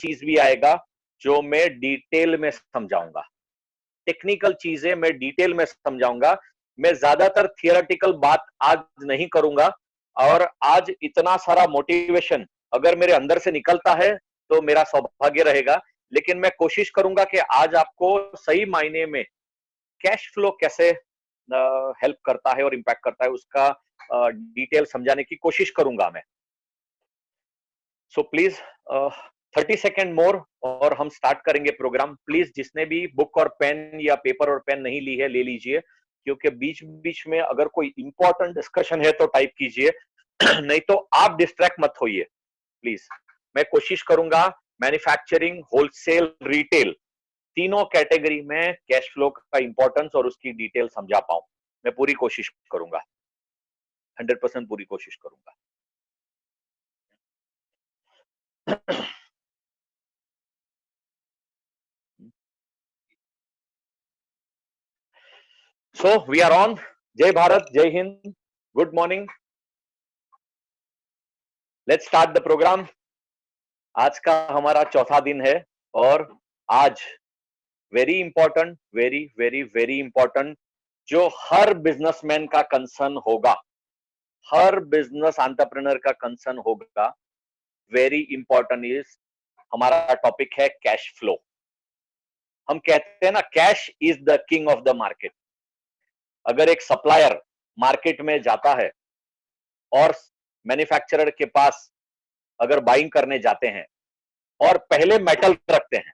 चीज भी आएगा जो मैं डिटेल में समझाऊंगा। टेक्निकल चीजें मैं डिटेल में समझाऊंगा। मैं ज्यादातर थियोरेटिकल बात आज नहीं करूंगा। और आज इतना सारा मोटिवेशन अगर मेरे अंदर से निकलता है तो मेरा सौभाग्य रहेगा। लेकिन मैं कोशिश करूंगा कि आज आपको सही मायने में कैश फ्लो कैसे हेल्प करता है और इंपैक्ट करता है उसका डिटेल समझाने की कोशिश करूंगा मैं। सो प्लीज 30 सेकेंड मोर और हम स्टार्ट करेंगे प्रोग्राम। प्लीज जिसने भी बुक और पेन या पेपर और पेन नहीं ली है ले लीजिए, क्योंकि बीच बीच में अगर कोई इंपॉर्टेंट डिस्कशन है तो टाइप कीजिए नहीं तो आप डिस्ट्रैक्ट मत होइए प्लीज। मैं कोशिश करूंगा मैन्युफैक्चरिंग, होलसेल, रिटेल तीनों कैटेगरी में कैश फ्लो का इंपॉर्टेंस और उसकी डिटेल समझा पाऊं। मैं पूरी कोशिश करूंगा, 100% पूरी कोशिश करूंगा। So we are on. जय भारत, जय Hind, good morning, let's start the programme. आज का हमारा चौथा दिन है और आज very important, very very very important, जो हर बिजनेसमैन का कंसर्न होगा, हर बिजनेस एंटरप्रेन्योर का कंसर्न होगा। वेरी इंपॉर्टेंट इज हमारा टॉपिक है कैश फ्लो। हम कहते हैं ना, cash is the king of the market. अगर एक सप्लायर मार्केट में जाता है और मैन्युफैक्चरर के पास अगर बाइंग करने जाते हैं और पहले मेटल रखते हैं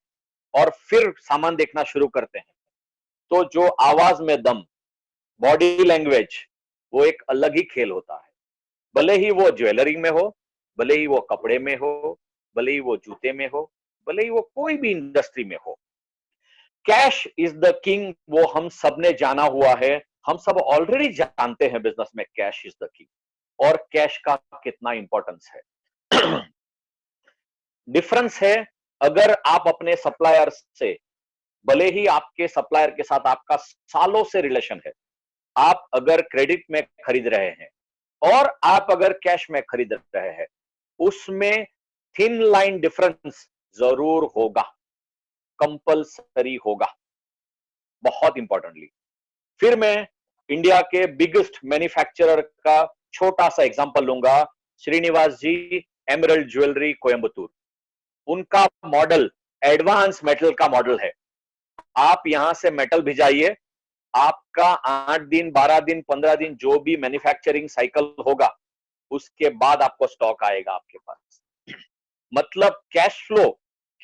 और फिर सामान देखना शुरू करते हैं, तो जो आवाज में दम, बॉडी लैंग्वेज, वो एक अलग ही खेल होता है। भले ही वो ज्वेलरी में हो, भले ही वो कपड़े में हो, भले ही वो जूते में हो, भले ही वो कोई भी इंडस्ट्री में हो, कैश इज द किंग, वो हम सब ने जाना हुआ है। हम सब ऑलरेडी जानते हैं बिजनेस में कैश इज द किंग और कैश का कितना इंपॉर्टेंस है। डिफरेंस है, अगर आप अपने सप्लायर से, भले ही आपके सप्लायर के साथ आपका सालों से रिलेशन है, आप अगर क्रेडिट में खरीद रहे हैं और आप अगर कैश में खरीद रहे हैं, उसमें थिन लाइन डिफरेंस जरूर होगा, कंपल्सरी होगा, बहुत इंपॉर्टेंटली। फिर मैं इंडिया के बिगेस्ट मैन्युफैक्चरर का छोटा सा एग्जांपल लूंगा, श्रीनिवास जी, एमरल्ड ज्वेलरी, कोयंबतूर। उनका मॉडल एडवांस मेटल का मॉडल है। आप यहां से मेटल भिजाइए, आपका 8 दिन, 12 दिन, 15 दिन जो भी मैन्युफैक्चरिंग साइकिल होगा, उसके बाद आपको स्टॉक आएगा आपके पास। मतलब कैश फ्लो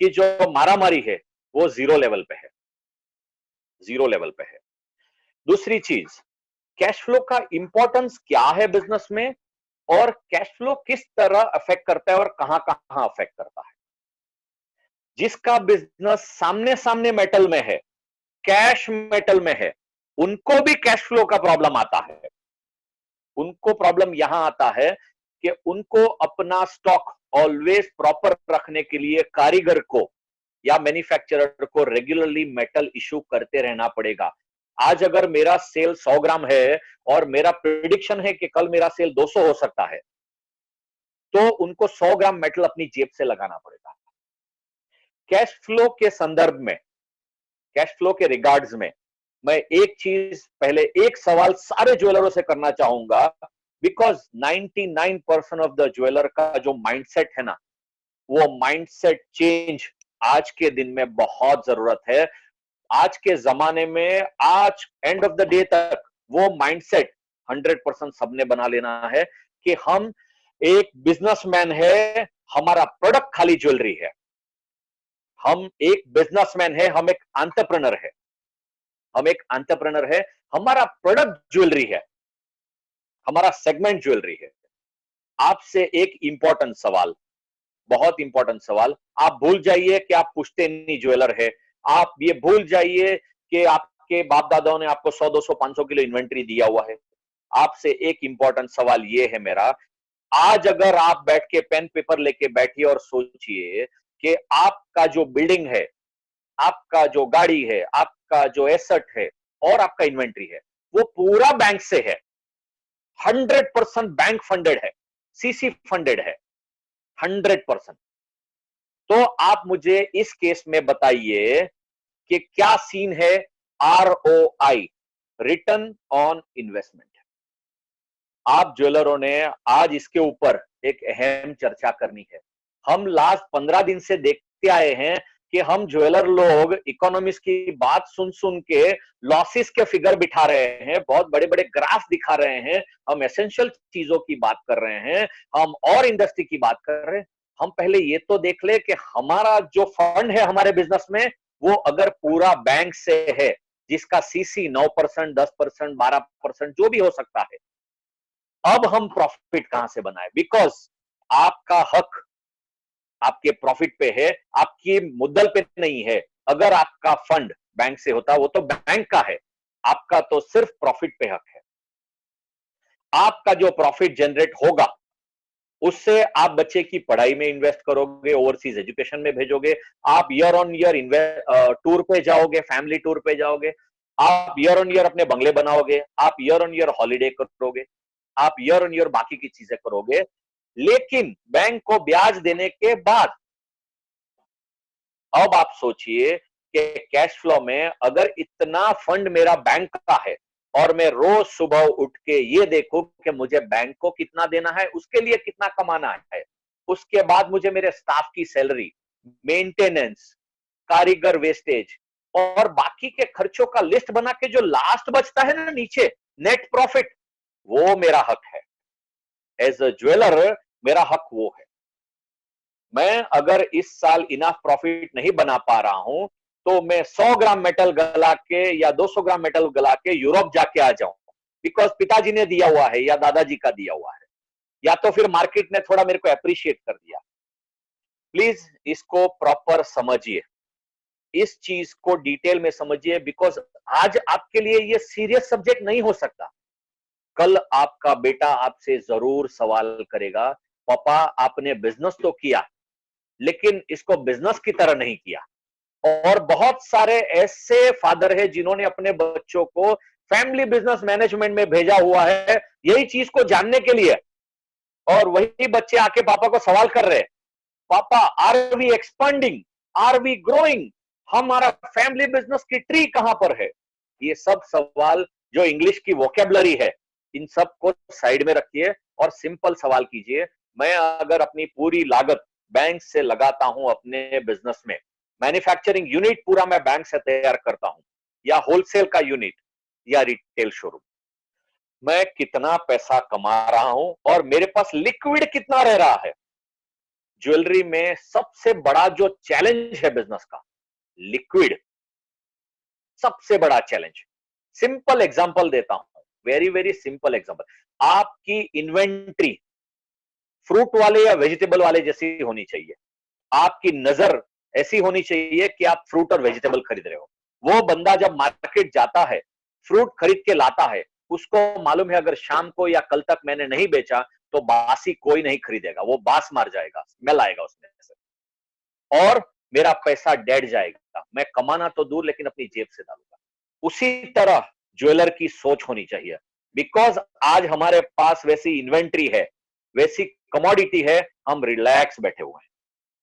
की जो मारामारी है वो जीरो लेवल पे है, जीरो लेवल पे है। दूसरी चीज, कैश फ्लो का इंपॉर्टेंस क्या है बिजनेस में और कैश फ्लो किस तरह अफेक्ट करता है और कहां कहां अफेक्ट करता है। जिसका बिजनेस सामने सामने मेटल में है, कैश मेटल में है, उनको भी कैश फ्लो का प्रॉब्लम आता है। उनको प्रॉब्लम यहां आता है कि उनको अपना स्टॉक ऑलवेज प्रॉपर रखने के लिए कारीगर को या मैन्युफैक्चरर को रेगुलरली मेटल इशू करते रहना पड़ेगा। आज अगर मेरा सेल 100 ग्राम है और मेरा प्रिडिक्शन है कि कल मेरा सेल 200 हो सकता है, तो उनको 100 ग्राम मेटल अपनी जेब से लगाना पड़ेगा। कैश फ्लो के संदर्भ में, कैश फ्लो के रिगार्ड्स में, मैं एक चीज पहले, एक सवाल सारे ज्वेलरों से करना चाहूंगा, बिकॉज 99% ऑफ द ज्वेलर का जो माइंडसेट है ना, वो माइंडसेट चेंज आज के दिन में बहुत जरूरत है। आज के जमाने में, आज एंड ऑफ द डे तक वो माइंडसेट 100% सबने बना लेना है कि हम एक बिजनेसमैन है, हमारा प्रोडक्ट खाली ज्वेलरी है। हम एक बिजनेसमैन है, हम एक एंटरप्रेन्योर है, हम एक एंटरप्रेन्योर है, हमारा प्रोडक्ट ज्वेलरी है, हमारा सेगमेंट ज्वेलरी है। आपसे एक इंपॉर्टेंट सवाल, बहुत इंपॉर्टेंट सवाल, आप भूल जाइए कि आप पुश्तैनी ज्वेलर है, आप ये भूल जाइए कि आपके बाप दादाओं ने आपको 100, 200, 500 किलो इन्वेंट्री दिया हुआ है। आपसे एक इंपॉर्टेंट सवाल ये है मेरा, आज अगर आप बैठ के पेन पेपर लेके बैठिए और सोचिए कि आपका जो बिल्डिंग है, आपका जो गाड़ी है, आपका जो एसेट है और आपका इन्वेंट्री है, वो पूरा बैंक से है, 100% बैंक फंडेड है, सीसी फंडेड है, 100%। तो आप मुझे इस केस में बताइए कि क्या सीन है आरओआई, रिटर्न ऑन इन्वेस्टमेंट। आप ज्वेलरों ने आज इसके ऊपर एक अहम चर्चा करनी है। हम लास्ट 15 दिन से देखते आए हैं कि हम ज्वेलर लोग इकोनॉमिस्ट की बात सुन सुन के लॉसेस के फिगर बिठा रहे हैं, बहुत बड़े बड़े ग्राफ दिखा रहे हैं, हम एसेंशियल चीजों की बात कर रहे हैं, हम और इंडस्ट्री की बात कर रहे हैं। हम पहले ये तो देख ले कि हमारा जो फंड है हमारे बिजनेस में, वो अगर पूरा बैंक से है, जिसका सीसी 9%, 10%, 12% जो भी हो सकता है, अब हम प्रॉफिट कहां से बनाए? बिकॉज आपका हक आपके प्रॉफिट पे है, आपकी मुद्दल पे नहीं है। अगर आपका फंड बैंक से होता, वो तो बैंक का है, आपका तो सिर्फ प्रॉफिट पे हक है। आपका जो प्रॉफिट जनरेट होगा, उससे आप बच्चे की पढ़ाई में इन्वेस्ट करोगे, ओवरसीज एजुकेशन में भेजोगे, आप ईयर ऑन ईयर टूर पे जाओगे, फैमिली टूर पे जाओगे, आप ईयर ऑन ईयर अपने बंगले बनाओगे, आप ईयर ऑन ईयर हॉलीडे करोगे, आप ईयर ऑन ईयर बाकी की चीजें करोगे। लेकिन बैंक को ब्याज देने के बाद अब आप सोचिए कि कैश फ्लो में अगर इतना फंड मेरा बैंक का है और मैं रोज सुबह उठ के ये देखूं कि मुझे बैंक को कितना देना है, उसके लिए कितना कमाना है, उसके बाद मुझे मेरे स्टाफ की सैलरी, मेंटेनेंस, कारीगर वेस्टेज और बाकी के खर्चों का लिस्ट बना के जो लास्ट बचता है ना नीचे, नेट प्रॉफिट, वो मेरा हक है। एज अ ज्वेलर मेरा हक वो है। मैं अगर इस साल इनफ प्रॉफिट नहीं बना पा रहा हूं, तो मैं 100 ग्राम मेटल गला के या 200 ग्राम मेटल गला के यूरोप जाके आ जाऊं, बिकॉज पिताजी ने दिया हुआ है या दादाजी का दिया हुआ है, या तो फिर मार्केट ने थोड़ा मेरे को अप्रिशिएट कर दिया। प्लीज इसको प्रॉपर समझिए, इस चीज को डिटेल में समझिए, बिकॉज आज आपके लिए ये सीरियस सब्जेक्ट नहीं हो सकता। कल आपका बेटा आपसे जरूर सवाल करेगा, पापा आपने बिजनेस तो किया, लेकिन इसको बिजनेस की तरह नहीं किया। और बहुत सारे ऐसे फादर हैं जिन्होंने अपने बच्चों को फैमिली बिजनेस मैनेजमेंट में भेजा हुआ है, यही चीज को जानने के लिए। और वही बच्चे आके पापा को सवाल कर रहे हैं, पापा are we expanding, are we growing, हमारा फैमिली बिजनेस की ट्री कहां पर है? ये सब सवाल जो इंग्लिश की वोकेबलरी है, इन सब को साइड में रखिए और सिंपल सवाल कीजिए। मैं अगर अपनी पूरी लागत बैंक से लगाता हूं अपने बिजनेस में, मैन्युफैक्चरिंग यूनिट पूरा मैं बैंक से तैयार करता हूं, या होलसेल का यूनिट, या रिटेल शोरूम, मैं कितना पैसा कमा रहा हूं और मेरे पास लिक्विड कितना रह रहा है? ज्वेलरी में सबसे बड़ा जो चैलेंज है बिजनेस का, लिक्विड, सबसे बड़ा चैलेंज। सिंपल एग्जांपल देता हूं, वेरी वेरी सिंपल एग्जांपल। आपकी इन्वेंट्री फ्रूट वाले या वेजिटेबल वाले जैसी होनी चाहिए। आपकी नजर ऐसी होनी चाहिए कि आप फ्रूट और वेजिटेबल खरीद रहे हो। वो बंदा जब मार्केट जाता है, फ्रूट खरीद के लाता है, उसको मालूम है अगर शाम को या कल तक मैंने नहीं बेचा तो बासी कोई नहीं खरीदेगा, वो बास मार जाएगा, स्मेल आएगा उसमें से, और मेरा पैसा डेड जाएगा। मैं कमाना तो दूर लेकिन अपनी जेब से डालूंगा। उसी तरह ज्वेलर की सोच होनी चाहिए, बिकॉज आज हमारे पास वैसी इन्वेंट्री है, वैसी कमोडिटी है, हम रिलैक्स बैठे हुए हैं,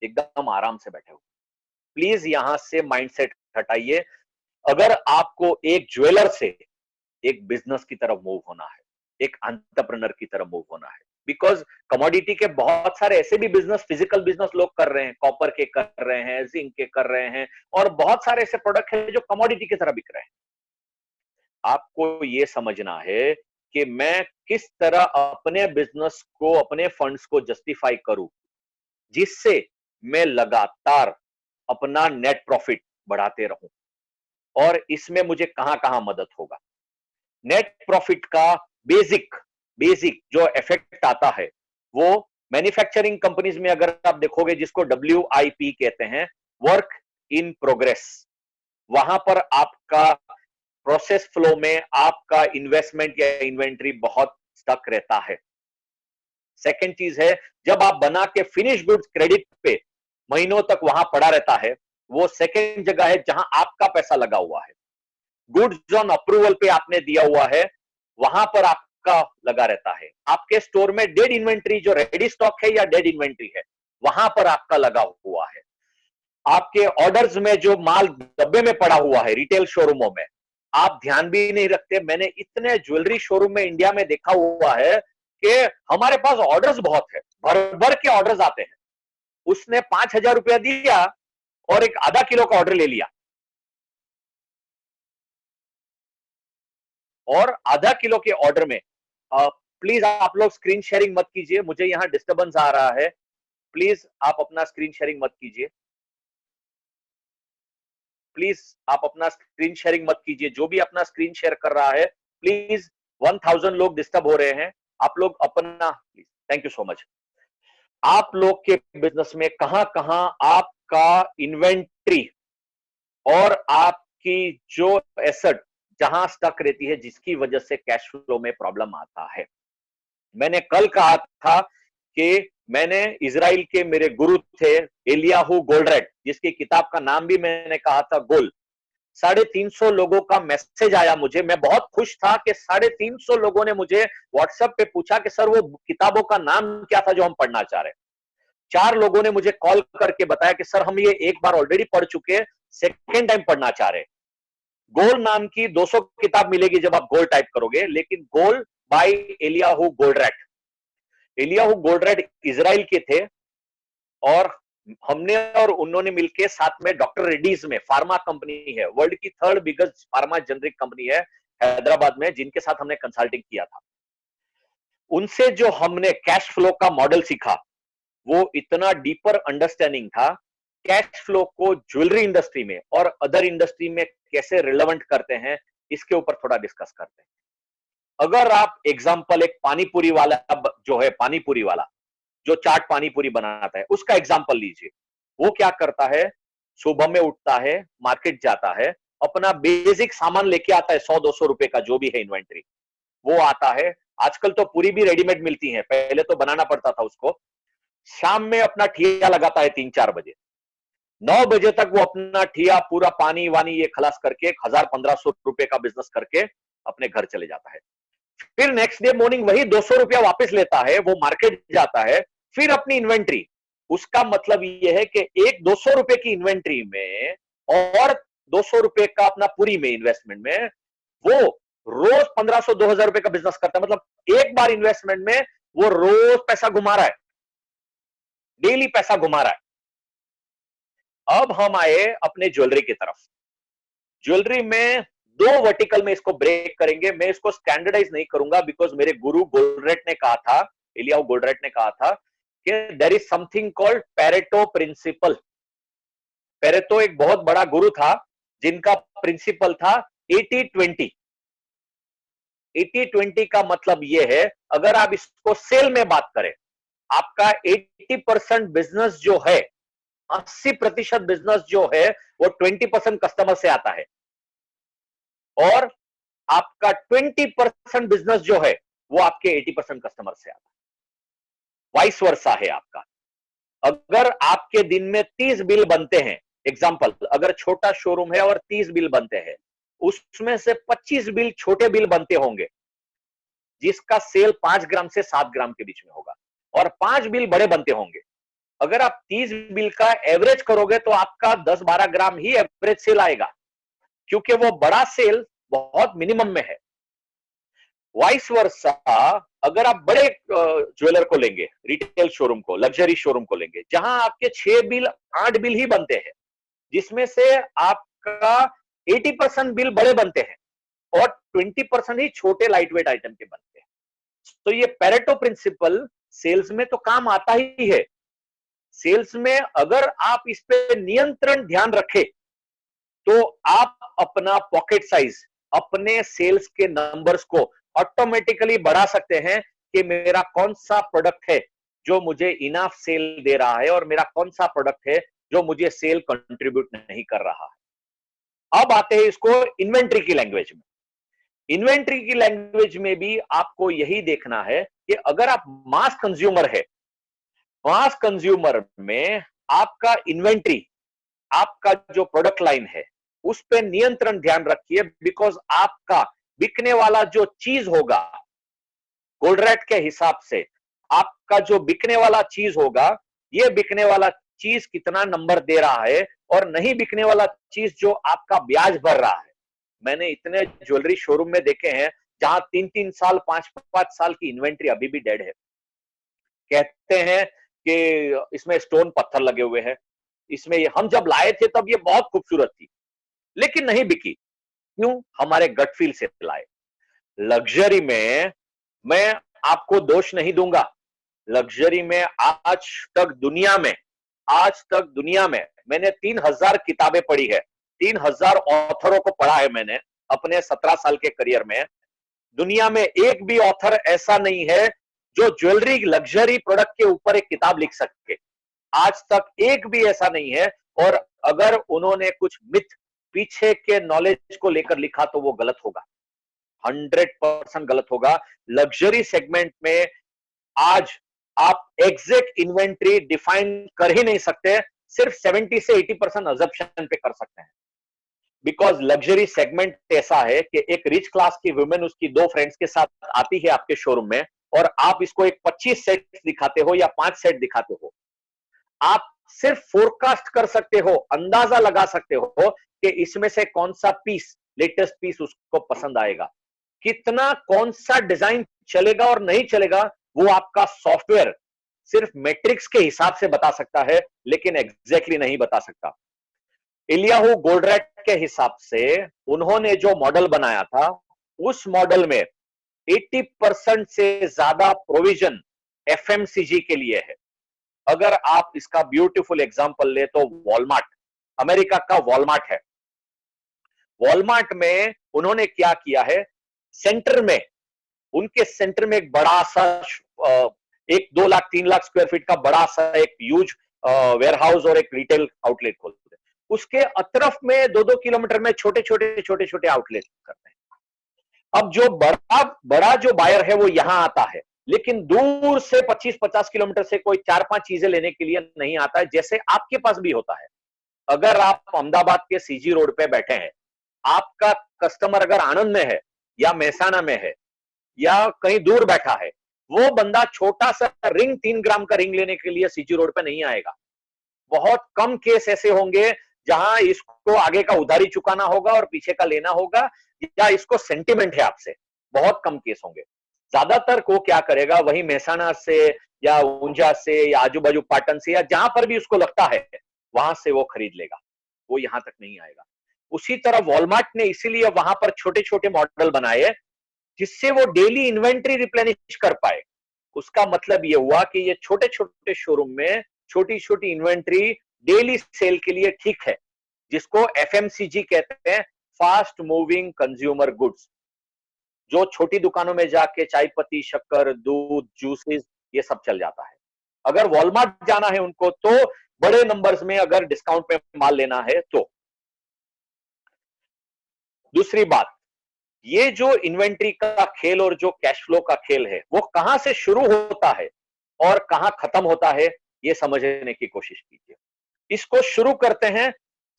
एकदम आराम से बैठे हुए। प्लीज यहां से माइंडसेट हटाइए। अगर आपको एक ज्वेलर से एक बिजनेस की तरफ मूव होना है, एक एंटरप्रेन्योर की तरफ मूव होना है, बिकॉज कमोडिटी के बहुत सारे ऐसे भी बिजनेस, फिजिकल बिजनेस लोग कर रहे हैं, कॉपर के कर रहे हैं, जिंक के कर रहे हैं, और बहुत सारे ऐसे प्रोडक्ट हैं जो कमोडिटी की तरह बिक रहे हैं। आपको ये समझना है कि मैं किस तरह अपने बिजनेस को, अपने फंड्स को जस्टिफाई करूं, जिससे मैं लगातार अपना नेट प्रॉफिट बढ़ाते रहूं, और इसमें मुझे कहां कहां मदद होगा। नेट प्रॉफिट का बेसिक बेसिक जो इफेक्ट आता है, वो मैन्युफैक्चरिंग कंपनीज में अगर आप देखोगे, जिसको WIP कहते हैं, वर्क इन प्रोग्रेस, वहां पर आपका प्रोसेस फ्लो में आपका इन्वेस्टमेंट या इन्वेंट्री बहुत स्टक रहता है। सेकंड चीज है, जब आप बना के फिनिश गुड्स क्रेडिट पे महीनों तक वहां पड़ा रहता है, वो सेकंड जगह है जहां आपका पैसा लगा हुआ है। गुड्स ऑन अप्रूवल पे आपने दिया हुआ है, वहां पर आपका लगा रहता है। आपके स्टोर में डेड इन्वेंट्री, जो रेडी स्टॉक है या डेड इन्वेंट्री है, वहां पर आपका लगा हुआ है। आपके ऑर्डर्स में जो माल डब्बे में पड़ा हुआ है रिटेल शोरूमों में, आप ध्यान भी नहीं रखते। मैंने इतने ज्वेलरी शोरूम में इंडिया में देखा हुआ है कि हमारे पास ऑर्डर्स बहुत है, भर भर के ऑर्डर्स आते हैं। उसने 5,000 रुपया दिया और एक आधा किलो का ऑर्डर ले लिया, और आधा किलो के ऑर्डर में प्लीज आप लोग स्क्रीन शेयरिंग मत कीजिए, मुझे यहां डिस्टरबेंस आ रहा है। प्लीज आप अपना स्क्रीन शेयरिंग मत कीजिए, प्लीज आप अपना स्क्रीन शेयरिंग मत कीजिए। जो भी अपना स्क्रीन शेयर कर रहा है, प्लीज, 1000 लोग डिस्टर्ब हो रहे हैं, आप लोग अपना please. Thank you so much. आप लोग के बिजनेस में कहां कहां आपका इन्वेंट्री और आपकी जो एसेट जहां स्टक रहती है, जिसकी वजह से कैश फ्लो में प्रॉब्लम आता है। मैंने कल कहा था कि मैंने इजराइल के मेरे गुरु थे एलियाहू गोल्डरेट, जिसकी किताब का नाम भी मैंने कहा था गोल। 350 लोगों का मैसेज आया मुझे, मैं बहुत खुश था कि 350 लोगों ने मुझे व्हाट्सएप पे पूछा कि सर वो किताबों का नाम क्या था जो हम पढ़ना चाह रहे हैं। 4 लोगों ने मुझे कॉल करके बताया कि सर हम ये एक बार ऑलरेडी पढ़ चुके, सेकेंड टाइम पढ़ना चाह रहे हैं। गोल नाम की 200 किताब मिलेगी जब आप गोल टाइप करोगे, लेकिन goal by Eliyahu Goldratt. Eliyahu Goldratt Israel के थे, और हमने और उन्होंने मिलकर साथ में डॉक्टर रेड्डीज में, फार्मा कंपनी है, वर्ल्ड की 3rd biggest pharma generic company है हैदराबाद में, जिनके साथ हमने कंसल्टिंग किया था। उनसे जो हमने कैश फ्लो का मॉडल सीखा, वो इतना डीपर अंडरस्टैंडिंग था। कैश फ्लो को ज्वेलरी इंडस्ट्री में और अदर इंडस्ट्री में कैसे रिलेवेंट करते हैं, इसके ऊपर थोड़ा डिस्कस करते हैं। अगर आप एग्जांपल एक पानीपुरी वाला जो है, पानीपुरी वाला जो चाट पानीपुरी बनाता है, उसका एग्जांपल लीजिए। वो क्या करता है, सुबह में उठता है, मार्केट जाता है, अपना बेसिक सामान लेके आता है, 100-200 रुपए का जो भी है इन्वेंट्री, वो आता है। आजकल तो पूरी भी रेडीमेड मिलती है, पहले तो बनाना पड़ता था उसको। शाम में अपना ठिया लगाता है 3-4 बजे, 9 बजे तक वो अपना ठिया पूरा पानी वानी ये खलास करके 1000-1500 रुपए का बिजनेस करके अपने घर चले जाता है। फिर नेक्स्ट डे मॉर्निंग वही 200 रुपया वापस लेता है, वो मार्केट जाता है, फिर अपनी इन्वेंट्री। उसका मतलब ये है कि एक 200 रुपए की इन्वेंट्री में और 200 रुपए का अपना पूरी में इन्वेस्टमेंट में, वो रोज 1500-2000 रुपए का बिजनेस करता है। मतलब एक बार इन्वेस्टमेंट में वो रोज पैसा घुमा रहा है, डेली पैसा घुमा रहा है। अब हम आए अपने ज्वेलरी की तरफ। ज्वेलरी में 2 वर्टिकल में इसको ब्रेक करेंगे। मैं इसको स्टैंडर्डाइज नहीं करूंगा, बिकॉज मेरे गुरु गोल्डरेट ने कहा था, एलियाहू गोल्डरेट ने कहा था कि there is something called Pareto principle. Pareto एक बहुत बड़ा गुरु था, जिनका प्रिंसिपल था 80-20। 80-20 का मतलब यह है, अगर आप इसको सेल में बात करें, आपका 80% बिजनेस जो है, 80% बिजनेस जो है, वो 20% कस्टमर से आता है, और आपका 20% बिजनेस जो है, वो आपके 80% कस्टमर से आता है। वाइस वर्सा है आपका। अगर आपके दिन में 30 बिल बनते हैं, एग्जांपल, अगर छोटा शोरूम है और 30 बिल बनते हैं, उसमें से 25 बिल छोटे बिल बनते होंगे, जिसका सेल 5 ग्राम से 7 ग्राम के बीच में होगा, और 5 बिल बड़े बनते होंगे। अगर आप 30 बिल का एवरेज करोगे तो आपका 10-12 ग्राम ही एवरेज सेल आएगा, क्योंकि वो बड़ा सेल बहुत मिनिमम में है। वाइस वर्सा, अगर आप बड़े ज्वेलर को लेंगे, रिटेल शोरूम को, लग्जरी शोरूम को लेंगे, जहां आपके 6 बिल 8 बिल ही बनते हैं, जिसमें से आपका 80% बिल बड़े बनते हैं और 20% ही छोटे लाइट वेट आइटम के बनते हैं। तो ये पेरेटो प्रिंसिपल सेल्स में तो काम आता ही है। सेल्स में अगर आप इस पे नियंत्रण ध्यान रखें, तो आप अपना पॉकेट साइज, अपने सेल्स के नंबर्स को ऑटोमेटिकली बढ़ा सकते हैं कि मेरा कौन सा प्रोडक्ट है जो मुझे इनफ सेल दे रहा है, और मेरा कौन सा प्रोडक्ट है जो मुझे सेल कंट्रीब्यूट नहीं कर रहा है। अब आते हैं इसको इन्वेंट्री की लैंग्वेज में। इन्वेंट्री की लैंग्वेज में भी आपको यही देखना है कि अगर आप मास कंज्यूमर है, मास कंज्यूमर में आपका इन्वेंट्री, आपका जो प्रोडक्ट लाइन है, उस पर नियंत्रण ध्यान रखिए, बिकॉज आपका बिकने वाला जो चीज होगा, गोल्डरेट के हिसाब से आपका जो बिकने वाला चीज होगा, ये बिकने वाला चीज कितना नंबर दे रहा है और नहीं बिकने वाला चीज जो आपका ब्याज भर रहा है। मैंने इतने ज्वेलरी शोरूम में देखे हैं जहां 3-3 साल 5-5 साल की इन्वेंट्री अभी भी डेड है। कहते हैं कि इसमें स्टोन पत्थर लगे हुए हैं, इसमें हम जब लाए थे तब ये बहुत खूबसूरत थी, लेकिन नहीं बिकी। क्यों? हमारे गट फील से लाए। लग्जरी में मैं आपको दोष नहीं दूंगा। लग्जरी में आज तक दुनिया में मैंने 3,000 किताबें पढ़ी है, 3,000 ऑथरों को पढ़ा है मैंने अपने 17 साल के करियर में। दुनिया में एक भी ऑथर ऐसा नहीं है जो ज्वेलरी लग्जरी प्रोडक्ट के ऊपर एक किताब लिख सके। आज तक एक भी ऐसा नहीं है। और अगर उन्होंने कुछ मिथ पीछे के नॉलेज को लेकर लिखा तो वो गलत होगा, 100% गलत होगा। लग्जरी सेगमेंट में आज आप एग्जैक्ट इन्वेंट्री डिफाइन कर ही नहीं सकते, सिर्फ 70 से 80% अजम्पशन पे कर सकते हैं। बिकॉज लग्जरी सेगमेंट ऐसा है कि एक रिच क्लास की वुमेन उसकी 2 फ्रेंड्स के साथ आती है आपके शोरूम में और आप इसको एक 25 सेट दिखाते हो या 5 सेट दिखाते हो। आप सिर्फ फोरकास्ट कर सकते हो, अंदाजा लगा सकते हो कि इसमें से कौन सा पीस, लेटेस्ट पीस उसको पसंद आएगा। कितना कौन सा डिजाइन चलेगा और नहीं चलेगा वो आपका सॉफ्टवेयर सिर्फ मैट्रिक्स के हिसाब से बता सकता है, लेकिन एग्जैक्टली नहीं बता सकता। इलियाहू गोल्डरैट के हिसाब से उन्होंने जो मॉडल बनाया था उस मॉडल में 80% से ज्यादा प्रोविजन एफएमसीजी के लिए है। अगर आप इसका ब्यूटीफुल एग्जांपल ले तो वॉलमार्ट, अमेरिका का वॉलमार्ट है। वॉलमार्ट में उन्होंने क्या किया है, सेंटर में, उनके सेंटर में एक बड़ा सा 1-2 लाख 3 लाख स्क्वायर फीट का बड़ा सा एक ह्यूज वेयरहाउस और एक रिटेल आउटलेट खोलते हैं। उसके अतरफ में 2-2 किलोमीटर में छोटे छोटे आउटलेट करते हैं। अब जो बड़ा जो बायर है वो यहां आता है, लेकिन दूर से 25-50 किलोमीटर से कोई 4-5 चीजें लेने के लिए नहीं आता है, जैसे आपके पास भी होता है। अगर आप अहमदाबाद के सीजी रोड पे बैठे हैं, आपका कस्टमर अगर आनंद में है या मेहसाना में है या कहीं दूर बैठा है, वो बंदा छोटा सा रिंग 3 ग्राम का रिंग लेने के लिए सीजी रोड पे नहीं आएगा। बहुत कम केस ऐसे होंगे जहां इसको आगे का उधारी चुकाना होगा और पीछे का लेना होगा, या इसको सेंटिमेंट है आपसे। बहुत कम केस होंगे। ज्यादातर को क्या करेगा, वही मेहसाना से या ऊंझा से या आजू बाजू पाटन से या जहां पर भी उसको लगता है वहां से वो खरीद लेगा, वो यहां तक नहीं आएगा। उसी तरह वॉलमार्ट ने इसीलिए वहां पर छोटे छोटे मॉडल बनाए जिससे वो डेली इन्वेंट्री रिप्लेनिश कर पाए। उसका मतलब ये हुआ कि ये छोटे छोटे शोरूम में छोटी छोटी इन्वेंट्री डेली सेल के लिए ठीक है, जिसको एफएमसीजी कहते हैं, फास्ट मूविंग कंज्यूमर गुड्स। जो छोटी दुकानों में जाके चाय पत्ती, शक्कर, दूध, जूसेस ये सब चल जाता है। अगर वॉलमार्ट जाना है उनको तो बड़े नंबर्स में अगर डिस्काउंट पे माल लेना है तो। दूसरी बात, ये जो इन्वेंट्री का खेल और जो कैश फ्लो का खेल है वो कहां से शुरू होता है और कहां खत्म होता है, ये समझने की कोशिश कीजिए। इसको शुरू करते हैं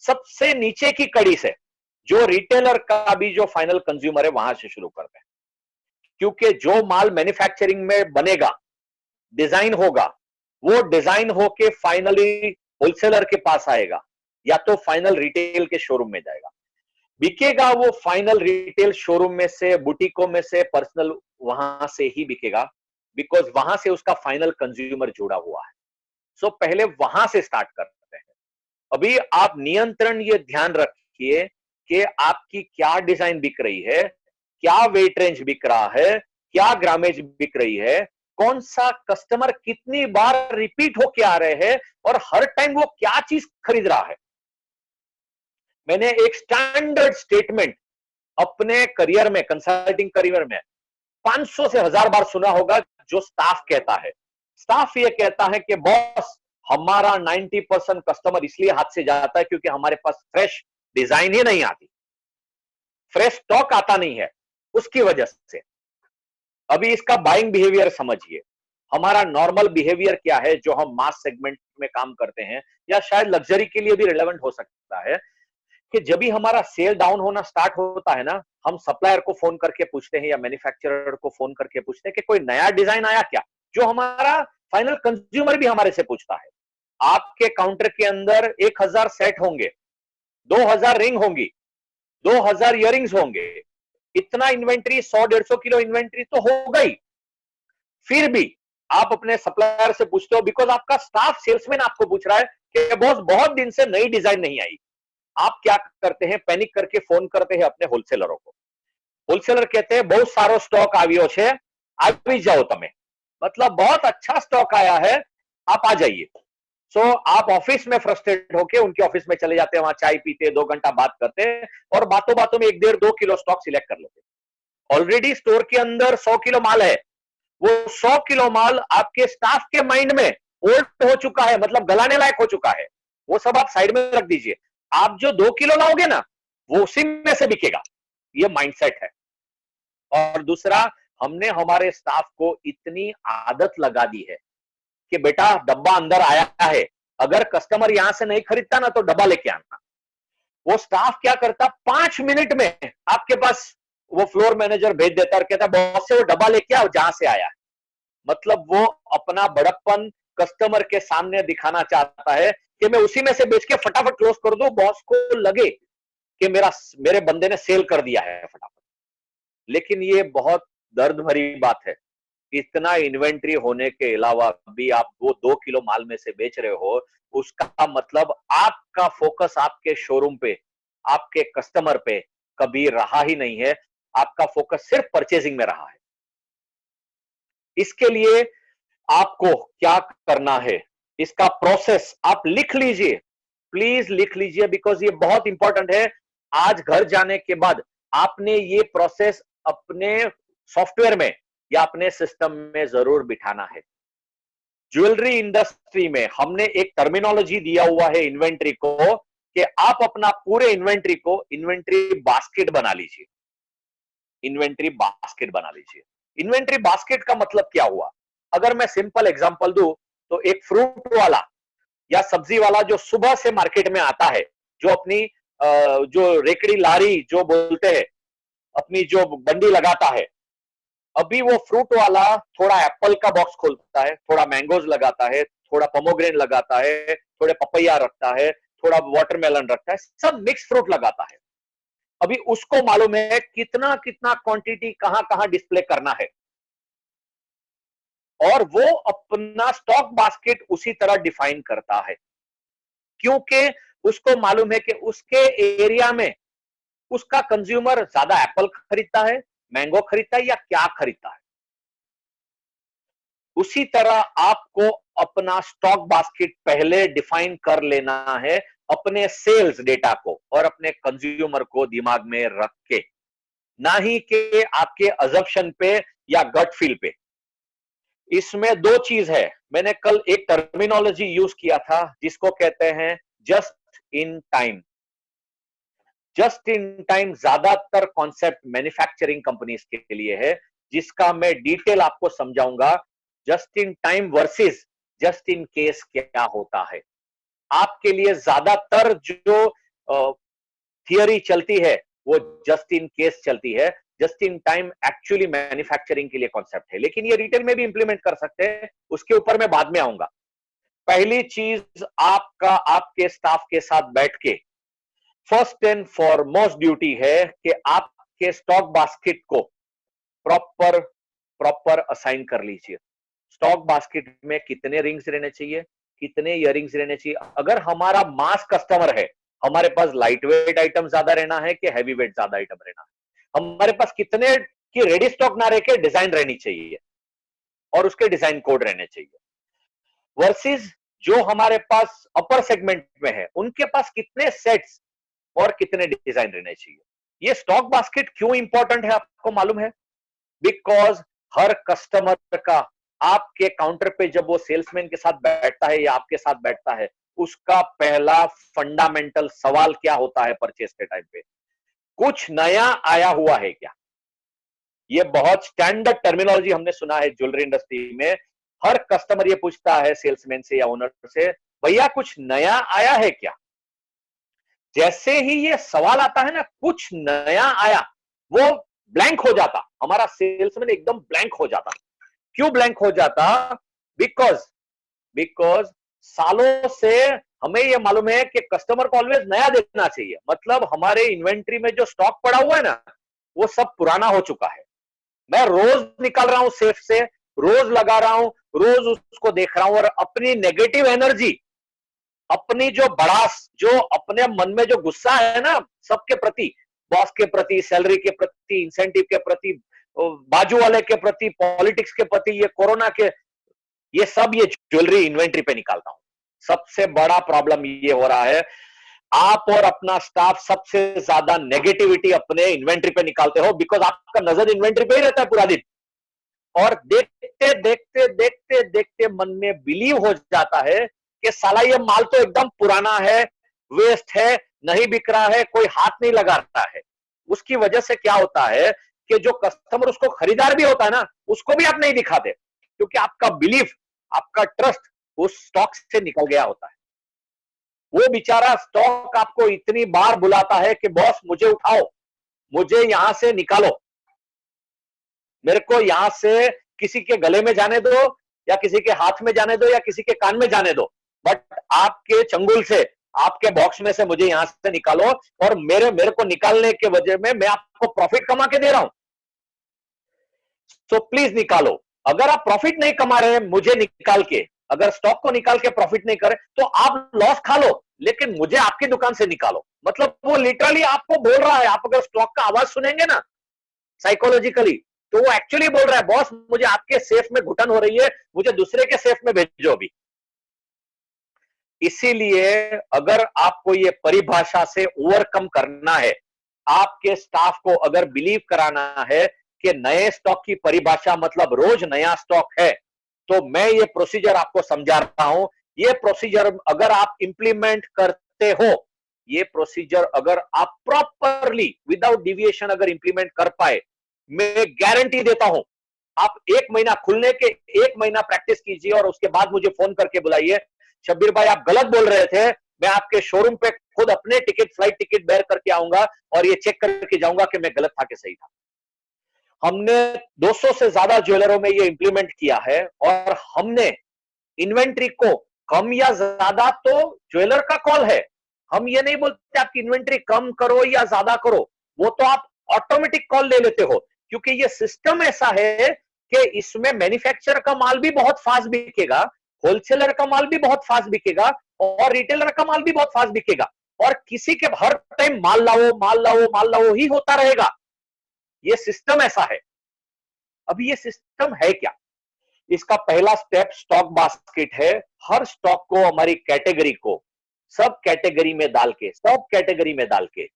सबसे नीचे की कड़ी से, जो रिटेलर का भी जो फाइनल कंज्यूमर है वहां से शुरू करते हैं। क्योंकि जो माल मैन्युफैक्चरिंग में बनेगा, डिजाइन होगा, वो डिजाइन होके फाइनली होलसेलर के पास आएगा या तो फाइनल रिटेल के शोरूम में जाएगा। बिकेगा वो फाइनल रिटेल शोरूम में से, बुटीकों में से, पर्सनल वहां से ही बिकेगा, बिकॉज वहां से उसका फाइनल कंज्यूमर जुड़ा हुआ है। सो पहले वहां से स्टार्ट करते हैं। अभी आप नियंत्रण ये ध्यान रखिए कि आपकी क्या डिजाइन बिक रही है, क्या वेट रेंज बिक रहा है, क्या ग्रामेज बिक रही है, कौन सा कस्टमर कितनी बार रिपीट होके आ रहे हैं और हर टाइम वो क्या चीज खरीद रहा है। मैंने एक स्टैंडर्ड स्टेटमेंट अपने करियर में, कंसल्टिंग करियर में 500 से 1000 बार सुना होगा, जो स्टाफ कहता है। स्टाफ ये कहता है कि बॉस, हमारा 90% कस्टमर इसलिए हाथ से जाता है क्योंकि हमारे पास फ्रेश डिजाइन ही नहीं आती, फ्रेश स्टॉक आता नहीं है, उसकी वजह से। अभी इसका बाइंग बिहेवियर समझिए। हमारा नॉर्मल बिहेवियर क्या है जो हम मास सेगमेंट में काम करते हैं, या शायद लग्जरी के लिए भी रिलेवेंट हो सकता है, कि जब भी हमारा सेल डाउन होना स्टार्ट होता है ना, हम सप्लायर को फोन करके पूछते हैं या मैन्युफैक्चरर को फोन करके पूछते हैं कि कोई नया डिजाइन आया क्या, जो हमारा फाइनल कंज्यूमर भी हमारे से पूछता है। आपके काउंटर के अंदर 1000 सेट होंगे, 2000 रिंग होंगी, 2000 इयरिंग्स होंगे, इतना इन्वेंट्री, 100-150 किलो इन्वेंट्री तो होगा ही। फिर भी आप अपने सप्लायर से पूछते हो, बिकॉज आपका स्टाफ सेल्समैन आपको पूछ रहा है कि बॉस बहुत दिन से नई डिजाइन नहीं आई। आप क्या करते हैं, पैनिक करके फोन करते हैं अपने होलसेलरों को। होलसेलर कहते हैं बहुत सारो स्टॉक આવ્યો છે, આવી જાઓ તમે, मतलब बहुत अच्छा स्टॉक आया है, आप आ जाइए। सो आप ऑफिस में फ्रस्ट्रेट होके उनके ऑफिस में चले जाते हैं, वहां चाय पीते, 2 घंटा बात करते हैं और बातों बातों में 1-1.5-2 किलो स्टॉक सिलेक्ट कर लेते हैं। ऑलरेडी स्टोर के अंदर 100 किलो माल है, वो 100 किलो माल आपके स्टाफ के माइंड में ओल्ड हो चुका है, मतलब गलाने लायक हो चुका है, वो सब आप साइड में रख दीजिए। आप जो 2 किलो लाओगे ना, वो उसी में से बिकेगा, ये माइंडसेट है। और दूसरा, हमने हमारे स्टाफ को इतनी आदत लगा दी है कि बेटा डब्बा अंदर आया है, अगर कस्टमर यहां से नहीं खरीदता ना तो डब्बा लेके आना। वो स्टाफ क्या करता, 5 मिनट में आपके पास वो फ्लोर मैनेजर भेज देता और कहता बॉस से वो डब्बा लेके आओ जहां से आया है। मतलब वो अपना बड़प्पन कस्टमर के सामने दिखाना चाहता है कि मैं उसी में से बेच के फटाफट क्लोज कर दूं, बॉस को लगे कि मेरे बंदे ने सेल कर दिया है फटाफट। लेकिन ये बहुत दर्द भरी बात है, इतना इन्वेंट्री होने के अलावा भी आप वो 2 किलो माल में से बेच रहे हो, उसका मतलब आपका फोकस आपके शोरूम पे, आपके कस्टमर पे कभी रहा ही नहीं है। आपका फोकस सिर्फ परचेजिंग में रहा है। इसके लिए आपको क्या करना है, इसका प्रोसेस आप लिख लीजिए, प्लीज लिख लीजिए, बिकॉज ये बहुत इंपॉर्टेंट है। आज घर जाने के बाद आपने ये प्रोसेस अपने सॉफ्टवेयर में या अपने सिस्टम में जरूर बिठाना है। ज्वेलरी इंडस्ट्री में हमने एक टर्मिनोलॉजी दिया हुआ है इन्वेंट्री को, कि आप अपना पूरे इन्वेंट्री को इन्वेंट्री बास्केट बना लीजिए। इन्वेंट्री बास्केट बना लीजिए। इन्वेंट्री बास्केट का मतलब क्या हुआ, अगर मैं सिंपल एग्जांपल दूं तो एक फ्रूट वाला या सब्जी वाला जो सुबह से मार्केट में आता है, जो अपनी जो रेकड़ी लारी जो बोलते हैं, अपनी जो बंडी लगाता है, अभी वो फ्रूट वाला थोड़ा एप्पल का बॉक्स खोलता है, थोड़ा मैंगोज लगाता है, थोड़ा पोमोग्रेन लगाता है, थोड़े पपैया रखता है, थोड़ा वाटरमेलन रखता है, सब मिक्स फ्रूट लगाता है। अभी उसको मालूम है कितना कितना क्वांटिटी कहां कहां डिस्प्ले करना है, और वो अपना स्टॉक बास्केट उसी तरह डिफाइन करता है, क्योंकि उसको मालूम है कि उसके एरिया में उसका कंज्यूमर ज्यादा एप्पल खरीदता है, मैंगो खरीदता है या क्या खरीदता है। उसी तरह आपको अपना स्टॉक बास्केट पहले डिफाइन कर लेना है, अपने सेल्स डेटा को और अपने कंज्यूमर को दिमाग में रख के, ना ही कि आपके अजम्पशन पे या गट फील पे। इसमें दो चीज है, मैंने कल एक टर्मिनोलॉजी यूज किया था जिसको कहते हैं just in time. Just in time ज्यादातर कॉन्सेप्ट मैन्युफैक्चरिंग कंपनीज के लिए है, जिसका मैं डिटेल आपको समझाऊंगा। Just in time versus just in case क्या होता है। आपके लिए ज्यादातर जो थियरी चलती है वो जस्ट इन केस चलती है। Just in time actually manufacturing के लिए कॉन्सेप्ट है, लेकिन ये रिटेल में भी इंप्लीमेंट कर सकते हैं, उसके ऊपर मैं बाद में आऊंगा। पहली चीज, आपका आपके स्टाफ के साथ बैठ के फर्स्ट एंड फॉरमोस्ट ड्यूटी है कि आपके स्टॉक बास्केट को प्रॉपर प्रॉपर असाइन कर लीजिए। स्टॉक बास्केट में कितने रिंग्स रहने चाहिए, कितने इयरिंग्स रहने चाहिए। अगर हमारा मास कस्टमर है, हमारे पास लाइट वेट आइटम ज्यादा रहना है कि हैवी वेट ज्यादा आइटम रहना है। हमारे पास कितने की रेडी स्टॉक ना रह के डिजाइन रहनी चाहिए और उसके डिजाइन कोड रहने चाहिए, वर्सेस जो हमारे पास अपर सेगमेंट में है उनके पास कितने सेट्स और कितने डिजाइन रहने चाहिए। ये स्टॉक बास्केट क्यों इंपॉर्टेंट है आपको मालूम है? बिकॉज हर कस्टमर का आपके काउंटर पे जब वो सेल्समैन के साथ बैठता है या आपके साथ बैठता है, उसका पहला फंडामेंटल सवाल क्या होता है परचेस के टाइम पे, कुछ नया आया हुआ है क्या। ये बहुत स्टैंडर्ड टर्मिनोलॉजी हमने सुना है ज्वेलरी इंडस्ट्री में। हर कस्टमर ये पूछता है सेल्समैन से या ओनर से, भैया कुछ नया आया है क्या। जैसे ही ये सवाल आता है ना, कुछ नया आया, वो ब्लैंक हो जाता, हमारा सेल्समैन एकदम ब्लैंक हो जाता। क्यों ब्लैंक हो जाता? बिकॉज बिकॉज सालों से हमें ये मालूम है कि कस्टमर को ऑलवेज नया देना चाहिए, मतलब हमारे इन्वेंट्री में जो स्टॉक पड़ा हुआ है ना, वो सब पुराना हो चुका है। मैं रोज निकाल रहा हूं सेफ से, रोज लगा रहा हूं, रोज उसको देख रहा हूं, और अपनी नेगेटिव एनर्जी, अपनी जो भड़ास, जो अपने मन में जो गुस्सा है ना सबके प्रति, बॉस के प्रति, सैलरी के प्रति, इंसेंटिव के प्रति, बाजू वाले के प्रति, पॉलिटिक्स के प्रति, ये कोरोना के, ये सब ये ज्वेलरी इन्वेंट्री पे निकालता हूं। सबसे बड़ा प्रॉब्लम ये हो रहा है, आप और अपना स्टाफ सबसे ज्यादा नेगेटिविटी अपने इन्वेंट्री पे निकालते हो, बिकॉज आपका नजर इन्वेंट्री पे ही रहता है पूरा दिन, और देखते देखते देखते देखते मन में बिलीव हो जाता है कि साला ये माल तो एकदम पुराना है, वेस्ट है, नहीं बिक रहा है, कोई हाथ नहीं लगा रहा है। उसकी वजह से क्या होता है कि जो कस्टमर उसको खरीदार भी होता है ना, उसको भी आप नहीं दिखाते, क्योंकि आपका बिलीफ, आपका ट्रस्ट उस स्टॉक से निकल गया होता है। वो बेचारा स्टॉक आपको इतनी बार बुलाता है कि बॉस मुझे उठाओ, मुझे यहां से निकालो, मेरे को यहां से किसी के गले में जाने दो, या किसी के हाथ में जाने दो, या किसी के कान में जाने दो, बट आपके चंगुल से, आपके बॉक्स में से मुझे यहां से निकालो, और मेरे को निकालने के वजह में मैं आपको प्रॉफिट कमा के दे रहा हूं, तो प्लीज निकालो। अगर आप प्रॉफिट नहीं कमा रहे हैं मुझे निकाल के, अगर स्टॉक को निकाल के प्रॉफिट नहीं करे तो आप लॉस खा लो, लेकिन मुझे आपकी दुकान से निकालो। मतलब वो लिटरली आपको बोल रहा है, आप अगर स्टॉक का आवाज सुनेंगे ना साइकोलॉजिकली, तो वो एक्चुअली बोल रहा है, बॉस मुझे आपके सेफ में घुटन हो रही है, मुझे दूसरे के सेफ में भेजो अभी। इसीलिए अगर आपको ये परिभाषा से ओवरकम करना है, आपके स्टाफ को अगर बिलीव कराना है कि नए स्टॉक की परिभाषा मतलब रोज नया स्टॉक है, तो मैं ये प्रोसीजर आपको समझा रहा हूं। ये प्रोसीजर अगर आप इंप्लीमेंट करते हो, ये प्रोसीजर अगर आप प्रॉपरली विदाउट डिविएशन अगर इंप्लीमेंट कर पाए, मैं गारंटी देता हूं, आप 1 महीना खुलने के 1 महीना प्रैक्टिस कीजिए और उसके बाद मुझे फोन करके बुलाइए, शब्बीर भाई आप गलत बोल रहे थे, मैं आपके शोरूम पे खुद अपने टिकट, फ्लाइट टिकट बेयर करके आऊंगा और ये चेक करके जाऊंगा कि मैं गलत था कि सही था। हमने 200 से ज्यादा ज्वेलरों में ये इंप्लीमेंट किया है, और हमने इन्वेंट्री को कम या ज्यादा तो ज्वेलर का कॉल है, हम ये नहीं बोलते आपकी इन्वेंट्री कम करो या ज्यादा करो, वो तो आप ऑटोमेटिक कॉल ले लेते हो, क्योंकि ये सिस्टम ऐसा है कि इसमें मैन्युफैक्चरर का माल भी बहुत फास्ट बिकेगा, होलसेलर का माल भी बहुत फास्ट बिकेगा, और रिटेलर का माल भी बहुत फास्ट बिकेगा, और किसी के हर टाइम माल लाओ माल लाओ माल लाओ ही होता रहेगा। ये सिस्टम ऐसा है। अभी ये सिस्टम है क्या? इसका पहला स्टेप स्टॉक बास्केट है। हर स्टॉक को, हमारी कैटेगरी को सब कैटेगरी में डाल के, सब कैटेगरी में डाल के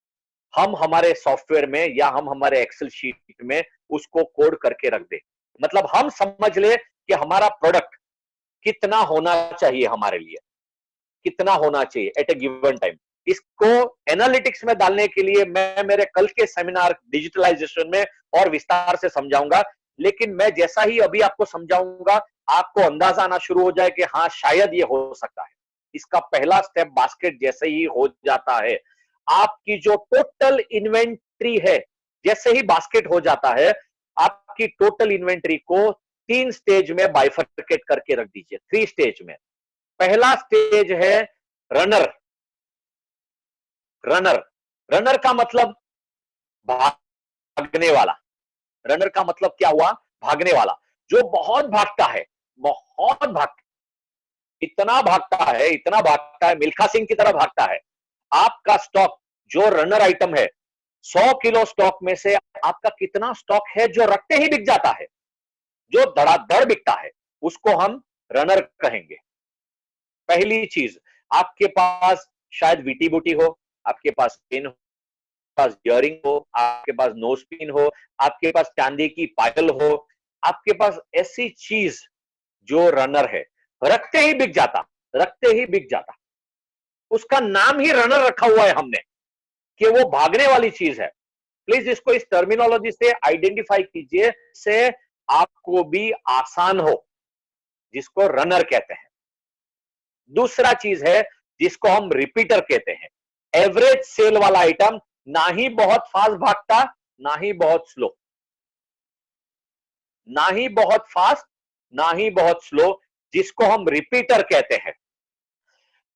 हम हमारे सॉफ्टवेयर में या हम हमारे एक्सेल शीट में उसको कोड करके रख दे। मतलब हम समझ ले कि हमारा प्रोडक्ट कितना होना चाहिए, हमारे लिए कितना होना चाहिए एट ए गिवन टाइम। इसको एनालिटिक्स में डालने के लिए मैं मेरे कल के सेमिनार डिजिटलाइजेशन में और विस्तार से समझाऊंगा, लेकिन मैं जैसा ही अभी आपको समझाऊंगा आपको अंदाजा आना शुरू हो जाए कि हाँ शायद ये हो सकता है। इसका पहला स्टेप बास्केट जैसे ही हो जाता है, आपकी जो टोटल इन्वेंट्री है, जैसे ही बास्केट हो जाता है, आपकी टोटल इन्वेंट्री को 3 स्टेज में बाइफरकेट करके रख दीजिए, 3 स्टेज में। पहला स्टेज है रनर। रनर, रनर का मतलब भागने वाला। रनर का मतलब क्या हुआ? भागने वाला, जो बहुत भागता है, बहुत भागता, इतना भागता है, इतना भागता है, मिल्खा सिंह की तरह भागता है। आपका स्टॉक जो रनर आइटम है, 100 किलो स्टॉक में से आपका कितना स्टॉक है जो रखते ही बिक जाता है, जो धड़ाधड़ बिकता है, उसको हम रनर कहेंगे। पहली चीज, आपके पास शायद वीटी बूटी हो, आपके पास पिन हो, पास इयरिंग हो, आपके पास नोज पिन हो, आपके पास चांदी की पायल हो, आपके पास ऐसी चीज जो रनर है, रखते ही बिक जाता, रखते ही बिक जाता। उसका नाम ही रनर रखा हुआ है हमने कि वो भागने वाली चीज है। प्लीज इसको इस टर्मिनोलॉजी से आइडेंटिफाई कीजिए, से आपको भी आसान हो, जिसको रनर कहते हैं। दूसरा चीज है जिसको हम रिपीटर कहते हैं। एवरेज सेल वाला आइटम, ना ही बहुत फास्ट भागता, ना ही बहुत स्लो, ना ही बहुत फास्ट, ना ही बहुत स्लो, जिसको हम रिपीटर कहते हैं।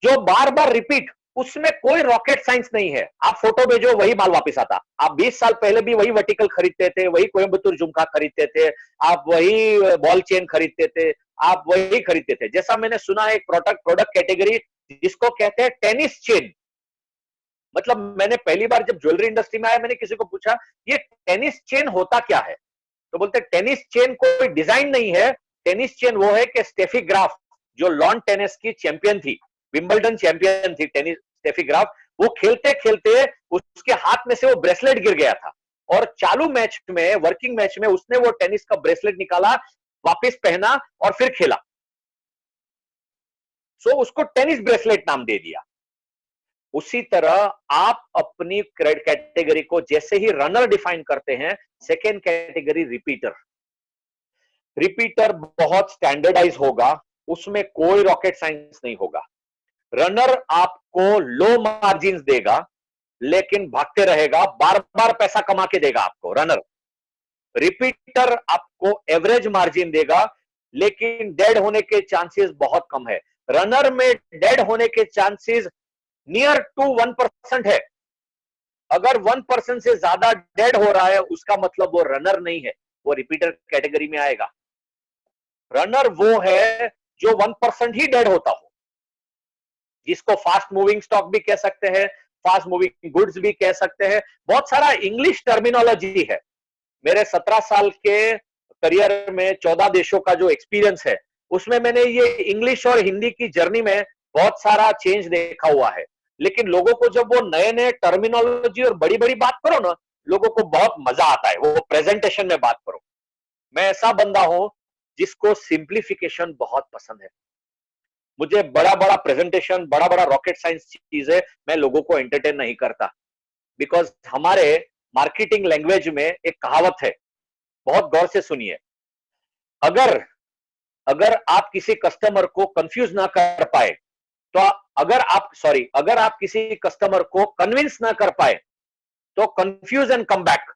जो बार बार रिपीट, उसमें कोई रॉकेट साइंस नहीं है। आप फोटो भेजो, वही माल वापस आता। आप 20 साल पहले भी वही वर्टिकल खरीदते थे, वही कोयम्बतूर झुमका खरीदते थे, आप वही बॉल चेन खरीदते थे, आप वही खरीदते थे। जैसा मैंने सुना है एक प्रोडक्ट प्रोडक्ट कैटेगरी जिसको कहते हैं टेनिस चेन। मतलब मैंने पहली बार जब ज्वेलरी इंडस्ट्री में आया, मैंने किसी को पूछा ये टेनिस चेन होता क्या है, तो बोलते टेनिस चेन कोई डिजाइन नहीं है, टेनिस चेन वो है कि स्टेफी ग्राफ जो लॉन टेनिस की चैंपियन थी, विंबलडन चैंपियन थी टेनिस, स्टेफी ग्राफ, वो खेलते खेलते उसके हाथ में से वो ब्रेसलेट गिर गया था, और चालू मैच में, वर्किंग मैच में उसने वो टेनिस का ब्रेसलेट निकाला, वापस पहना और फिर खेला। सो उसको टेनिस ब्रेसलेट नाम दे दिया। उसी तरह आप अपनी कैटेगरी को जैसे ही रनर डिफाइन करते हैं, सेकेंड कैटेगरी रिपीटर। रिपीटर बहुत स्टैंडर्डाइज होगा, उसमें कोई रॉकेट साइंस नहीं होगा। रनर आपको लो मार्जिन देगा, लेकिन भागते रहेगा, बार बार पैसा कमा के देगा आपको रनर। रिपीटर आपको एवरेज मार्जिन देगा, लेकिन डेड होने के चांसेस बहुत कम है। रनर में डेड होने के चांसेस नियर टू 1% है। अगर 1% से ज्यादा डेड हो रहा है, उसका मतलब वो रनर नहीं है, वो रिपीटर कैटेगरी में आएगा। रनर वो है जो 1% ही डेड होता हो, जिसको फास्ट मूविंग स्टॉक भी कह सकते हैं, फास्ट मूविंग गुड्स भी कह सकते हैं। बहुत सारा इंग्लिश टर्मिनोलॉजी है। मेरे 17 साल के करियर में 14 देशों का जो एक्सपीरियंस है, उसमें मैंने ये इंग्लिश और हिंदी की जर्नी में बहुत सारा चेंज देखा हुआ है। लेकिन लोगों को जब वो नए नए टर्मिनोलॉजी और बड़ी बड़ी बात करो ना, लोगों को बहुत मजा आता है, वो प्रेजेंटेशन में बात करो। मैं ऐसा बंदा हूं जिसको सिंप्लीफिकेशन बहुत पसंद है। मुझे बड़ा बड़ा प्रेजेंटेशन, बड़ा बड़ा रॉकेट साइंस चीजें मैं लोगों को एंटरटेन नहीं करता। बिकॉज हमारे मार्केटिंग लैंग्वेज में एक कहावत है, बहुत गौर से सुनिए। अगर अगर आप किसी कस्टमर को कंफ्यूज ना कर पाए, तो अगर आप किसी कस्टमर को कन्विंस ना कर पाए, तो confuse and come back.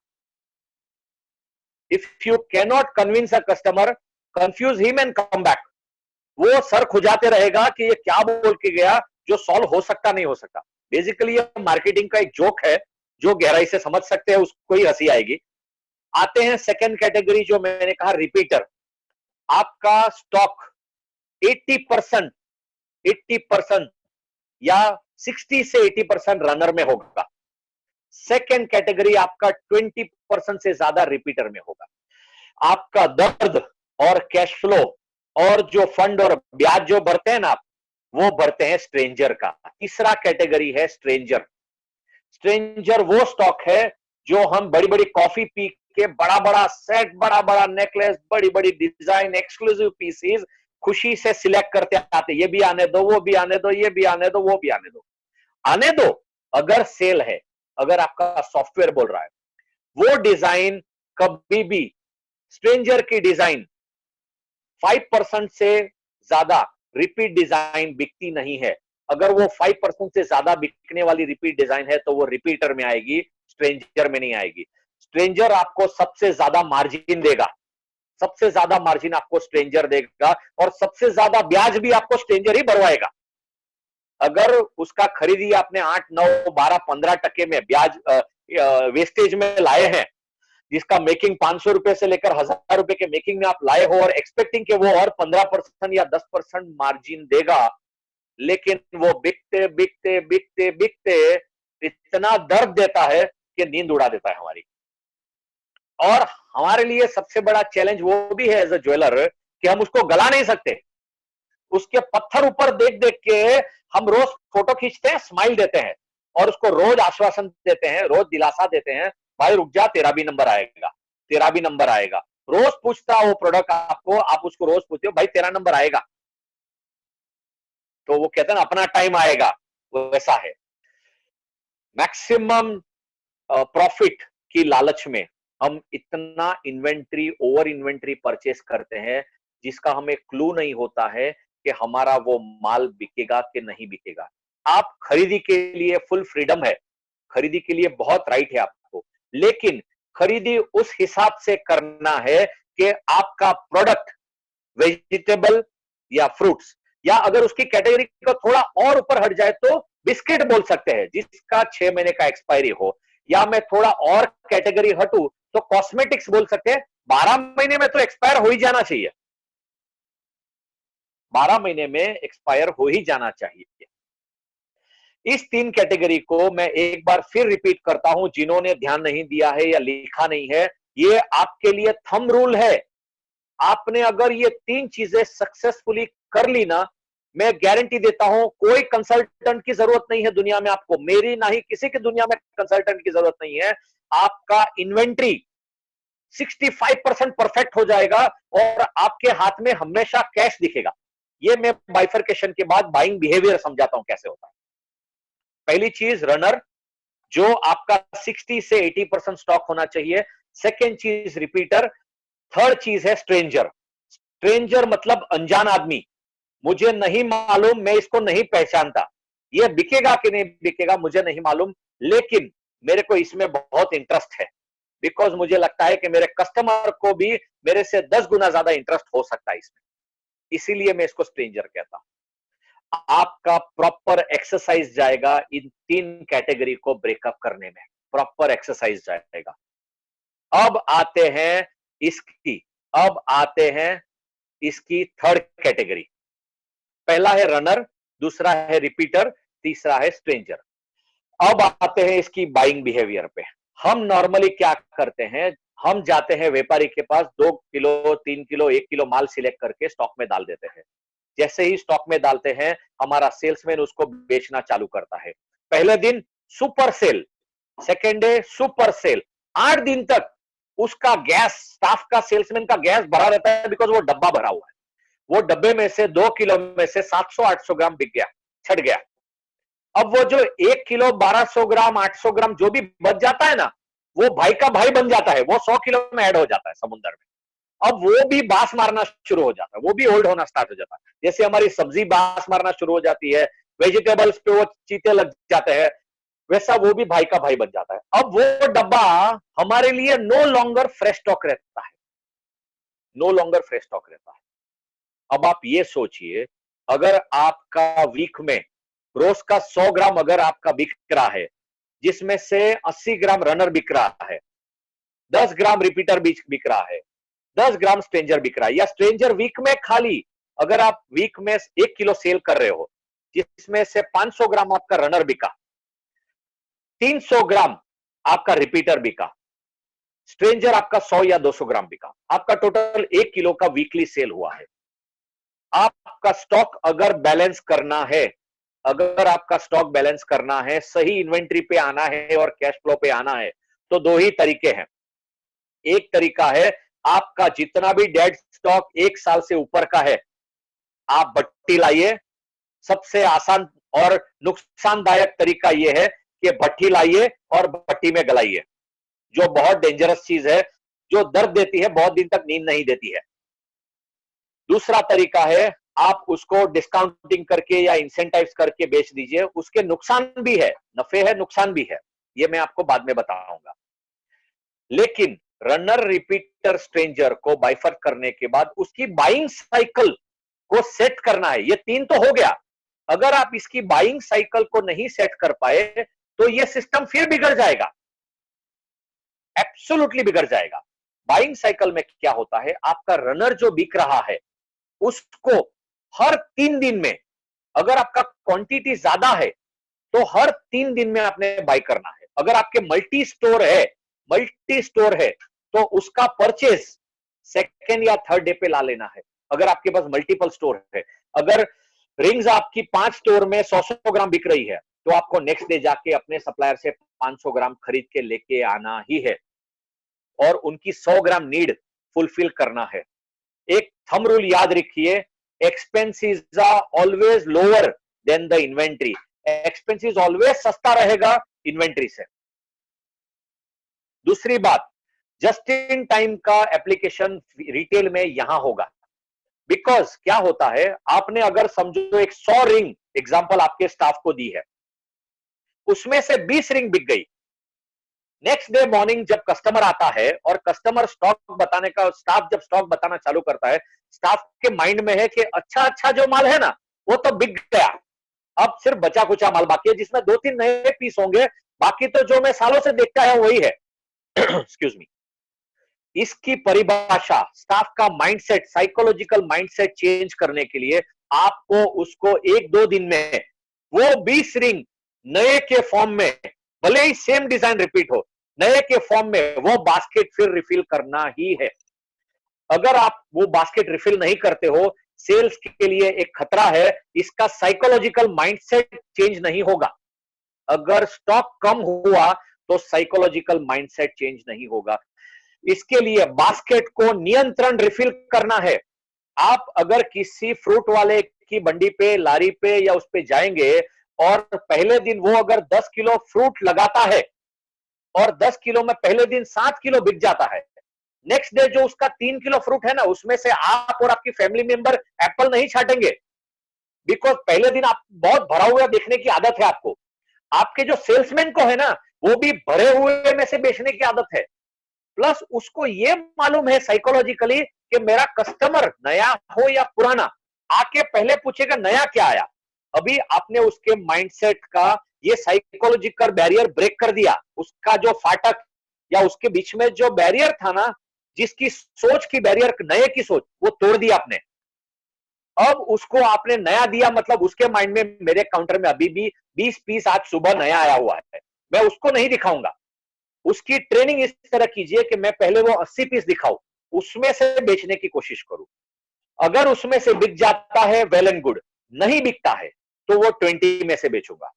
If you can not convince a customer, confuse him and come back. वो सर खुजाते रहेगा कि ये क्या बोल के गया, जो सॉल्व हो सकता नहीं हो सकता। बेसिकली ये मार्केटिंग का एक जोक है, जो गहराई से समझ सकते हैं उसको ही हंसी आएगी। आते हैं सेकंड कैटेगरी, जो मैंने कहा रिपीटर। आपका स्टॉक 80% 80% या 60 से 80% रनर में होगा। सेकंड कैटेगरी आपका 20% से ज्यादा रिपीटर में होगा। आपका दर्द और कैश फ्लो और जो फंड और ब्याज जो भरते हैं ना आप, वो भरते हैं स्ट्रेंजर का। तीसरा कैटेगरी है स्ट्रेंजर। स्ट्रेंजर वो स्टॉक है जो हम बड़ी बड़ी कॉफी पी के बड़ा बड़ा सेट, बड़ा बड़ा नेकलेस, बड़ी बड़ी डिजाइन, एक्सक्लूसिव पीसीज खुशी से सिलेक्ट करते आते, ये भी आने दो, वो भी आने दो, ये भी आने दो, वो भी आने दो। आने दो अगर सेल है, अगर आपका सॉफ्टवेयर बोल रहा है। वो डिजाइन कभी भी, स्ट्रेंजर की डिजाइन 5% से ज्यादा रिपीट डिजाइन बिकती नहीं है। अगर वो 5% से ज्यादा बिकने वाली रिपीट डिजाइन है, तो वो रिपीटर में आएगी, स्ट्रेंजर में नहीं आएगी। स्ट्रेंजर आपको सबसे ज्यादा मार्जिन देगा, सबसे ज्यादा मार्जिन आपको स्ट्रेंजर देगा, और सबसे ज्यादा ब्याज भी आपको स्ट्रेंजर ही भरवाएगा। अगर उसका खरीदी आपने 8, 9, 12, 15% में ब्याज वेस्टेज में लाए हैं, जिसका मेकिंग 500 रुपए से लेकर 1000 रुपए के मेकिंग में आप लाए हो, और एक्सपेक्टिंग के वो और 15% या 10% मार्जिन देगा, लेकिन वो बिकते बिकते बिकते बिकते इतना दर्द देता है कि नींद उड़ा देता है हमारी। और हमारे लिए सबसे बड़ा चैलेंज वो भी है एज अ ज्वेलर, कि हम उसको गला नहीं सकते। उसके पत्थर ऊपर देख देख के हम रोज फोटो खींचते हैं, स्माइल देते हैं, और उसको रोज आश्वासन देते हैं, रोज दिलासा देते हैं, भाई रुक जा, तेरा भी नंबर आएगा, तेरा भी नंबर आएगा। रोज पूछता वो प्रोडक्ट आपको, आप उसको रोज पूछते हो, भाई तेरा नंबर आएगा, तो वो कहते हैं ना अपना टाइम आएगा, वो वैसा है। मैक्सिमम प्रॉफिट की लालच में हम इतना इन्वेंट्री, ओवर इन्वेंट्री परचेस करते हैं, जिसका हमें क्लू नहीं होता है कि हमारा वो माल बिकेगा कि नहीं बिकेगा। आप खरीदी के लिए फुल फ्रीडम है, खरीदी के लिए बहुत राइट है आपको, लेकिन खरीदी उस हिसाब से करना है कि आपका प्रोडक्ट, वेजिटेबल या फ्रूट्स या अगर उसकी कैटेगरी को थोड़ा और ऊपर हट जाए तो बिस्किट बोल सकते हैं जिसका 6 महीने का एक्सपायरी हो, या मैं थोड़ा और कैटेगरी हटूं तो कॉस्मेटिक्स बोल सकते हैं, 12 महीने में तो एक्सपायर हो ही जाना चाहिए, 12 महीने में एक्सपायर हो ही जाना चाहिए। इस 3 कैटेगरी को मैं एक बार फिर रिपीट करता हूं, जिन्होंने ध्यान नहीं दिया है या लिखा नहीं है, ये आपके लिए थंब रूल है। आपने अगर ये 3 चीजें सक्सेसफुली कर ली ना, मैं गारंटी देता हूं कोई कंसल्टेंट की जरूरत नहीं है दुनिया में आपको, मेरी ना ही किसी की दुनिया में कंसल्टेंट की जरूरत नहीं है। आपका इन्वेंट्री 65% परफेक्ट हो जाएगा और आपके हाथ में हमेशा कैश दिखेगा। ये मैं बाइफरकेशन के बाद बाइंग बिहेवियर समझाता हूं कैसे होता है। पहली चीज रनर, जो आपका 60 से 80% स्टॉक होना चाहिए। सेकेंड चीज रिपीटर। थर्ड चीज है स्ट्रेंजर। स्ट्रेंजर मतलब अनजान आदमी, मुझे नहीं मालूम, मैं इसको नहीं पहचानता, ये बिकेगा कि नहीं बिकेगा मुझे नहीं मालूम, लेकिन मेरे को इसमें बहुत इंटरेस्ट है, बिकॉज मुझे लगता है कि मेरे कस्टमर को भी मेरे से 10 गुना ज्यादा इंटरेस्ट हो सकता है इसमें, इसीलिए मैं इसको स्ट्रेंजर कहता हूं। आपका प्रॉपर एक्सरसाइज जाएगा इन 3 कैटेगरी को ब्रेकअप करने में, प्रॉपर एक्सरसाइज जाएगा। अब आते हैं इसकी अब आते हैं इसकी थर्ड कैटेगरी। पहला है रनर, दूसरा है रिपीटर, तीसरा है स्ट्रेंजर। अब आते हैं इसकी बाइंग बिहेवियर पे। हम नॉर्मली क्या करते हैं, हम जाते हैं व्यापारी के पास, 2 किलो 3 किलो 1 किलो माल सिलेक्ट करके स्टॉक में डाल देते हैं। जैसे ही स्टॉक में डालते हैं, हमारा सेल्समैन उसको बेचना चालू करता है। पहले दिन super sale, second day super sale, 8 दिन तक उसका गैस, स्टाफ का, सेल्समैन का गैस भरा रहता है, बिकॉज वो डब्बा भरा हुआ है। वो डब्बे में से 2 किलो में से 700-800 ग्राम बिक गया, छट गया। अब वो जो 1 किलो 1200 ग्राम 800 ग्राम जो भी बच जाता है ना, वो भाई का भाई बन जाता है, वो 100 किलो में ऐड हो जाता है समुद्र में। अब वो भी बास मारना शुरू हो जाता है, वो भी होल्ड होना स्टार्ट हो जाता है। जैसे हमारी सब्जी बास मारना शुरू हो जाती है, वेजिटेबल्स पे वो चीते लग जाते हैं, वैसा वो भी भाई का भाई बन जाता है। अब वो डब्बा हमारे लिए नो लॉन्गर फ्रेश स्टॉक रहता है, नो लॉन्गर फ्रेश स्टॉक रहता है। अब आप ये सोचिए, अगर आपका वीक में रोज का 100 ग्राम अगर आपका बिक रहा है, जिसमें से 80 ग्राम रनर बिक रहा है, 10 ग्राम रिपीटर बिक रहा है, 10 ग्राम स्ट्रेंजर बिक रहा है, या स्ट्रेंजर वीक में खाली अगर आप वीक में 1 किलो सेल कर रहे हो, जिसमें से 500 ग्राम आपका रनर बिका, 300 ग्राम आपका रिपीटर बिका, स्ट्रेंजर आपका 100 या 200 ग्राम बिका, आपका टोटल 1 किलो का वीकली सेल हुआ है। आपका स्टॉक अगर बैलेंस करना है, अगर आपका स्टॉक बैलेंस करना है, सही इन्वेंट्री पे आना है और कैश फ्लो पे आना है, तो 2 ही तरीके हैं। एक तरीका है, आपका जितना भी डेड स्टॉक 1 साल से ऊपर का है, आप भट्टी लाइए। सबसे आसान और नुकसानदायक तरीका यह है कि भट्टी लाइए और भट्टी में गलाइए, जो बहुत डेंजरस चीज है, जो दर्द देती है, बहुत दिन तक नींद नहीं देती है। दूसरा तरीका है, आप उसको डिस्काउंटिंग करके या इंसेंटाइव करके बेच दीजिए, उसके नुकसान भी है, नफे है, नुकसान भी है, ये मैं आपको बाद में बताऊंगा। लेकिन रनर, रिपीटर, स्ट्रेंजर को बाइफर्क करने के बाद उसकी बाइंग साइकिल को सेट करना है। ये 3 तो हो गया, अगर आप इसकी बाइंग साइकिल को नहीं सेट कर पाए तो ये सिस्टम फिर बिगड़ जाएगा, एब्सोल्युटली बिगड़ जाएगा। बाइंग साइकिल में क्या होता है, आपका रनर जो बिक रहा है उसको हर 3 दिन में, अगर आपका क्वांटिटी ज्यादा है तो हर 3 दिन में आपने बाय करना है। अगर आपके मल्टी स्टोर है तो उसका परचेज सेकेंड या थर्ड डे पे ला लेना है। अगर आपके पास मल्टीपल स्टोर है, अगर रिंग्स आपकी 5 स्टोर में 100 ग्राम बिक रही है, तो आपको नेक्स्ट डे जाके अपने सप्लायर से 500 ग्राम खरीद के लेके आना ही है और उनकी 100 ग्राम नीड फुलफिल करना है। एक थंब रूल याद रखिए, expenses are always lower than the inventory. Expenses always सस्ता रहेगा इन्वेंट्री से। दूसरी बात, जस्ट इन टाइम का एप्लीकेशन रिटेल में यहां होगा, बिकॉज क्या होता है, आपने अगर समझो एक 100 रिंग एग्जांपल आपके स्टाफ को दी है, उसमें से 20 रिंग बिक गई। नेक्स्ट डे मॉर्निंग जब कस्टमर आता है और कस्टमर स्टॉक बताने का, स्टाफ जब स्टॉक बताना चालू करता है, स्टाफ के माइंड में है कि अच्छा अच्छा जो माल है ना, वो तो बिक गया। अब सिर्फ बचा कुचा माल बाकी है जिसमें 2-3 नए पीस होंगे, बाकी तो जो मैं सालों से देखता है वही है। Excuse me. इसकी परिभाषा, स्टाफ का माइंडसेट, साइकोलॉजिकल माइंडसेट चेंज करने के लिए आपको उसको 1-2 दिन में वो 20 रिंग नए के फॉर्म में, भले ही सेम डिजाइन रिपीट हो, नए के फॉर्म में वो बास्केट फिर रिफिल करना ही है। अगर आप वो बास्केट रिफिल नहीं करते हो, सेल्स के लिए एक खतरा है, इसका साइकोलॉजिकल माइंडसेट चेंज नहीं होगा। अगर स्टॉक कम हुआ तो साइकोलॉजिकल माइंडसेट चेंज नहीं होगा। इसके लिए बास्केट को नियंत्रण रिफिल करना है। आप अगर किसी फ्रूट वाले की मंडी पे, लारी पे या उस पे जाएंगे और पहले दिन वो अगर 10 किलो फ्रूट लगाता है और 10 किलो में पहले दिन 7 किलो बिक जाता है, नेक्स्ट डे जो उसका 3 किलो फ्रूट है ना, उसमें से आप और आपकी फैमिली मेंबर एप्पल नहीं छाटेंगे, बिकॉज पहले दिन आप बहुत भरा हुआ देखने की आदत है आपको। आपके जो सेल्समैन को है ना, वो भी भरे हुए में से बेचने की आदत है। प्लस उसको ये मालूम है साइकोलॉजिकली कि मेरा कस्टमर नया हो या पुराना, आके पहले पूछेगा नया क्या आया। अभी आपने उसके माइंडसेट का ये साइकोलॉजिकल बैरियर ब्रेक कर दिया। उसका जो फाटक या उसके बीच में जो बैरियर था ना, जिसकी सोच की बैरियर, नए की सोच, वो तोड़ दिया आपने। अब उसको आपने नया दिया, मतलब उसके माइंड में मेरे काउंटर में अभी भी 20 पीस आज सुबह नया आया हुआ है, मैं उसको नहीं दिखाऊंगा। उसकी ट्रेनिंग इस तरह कीजिए कि मैं पहले वो 80 पीस दिखाऊं, उसमें से बेचने की कोशिश करूं। अगर उसमें से बिक जाता है वेल एंड गुड, नहीं बिकता है तो वो 20 में से बेचूंगा।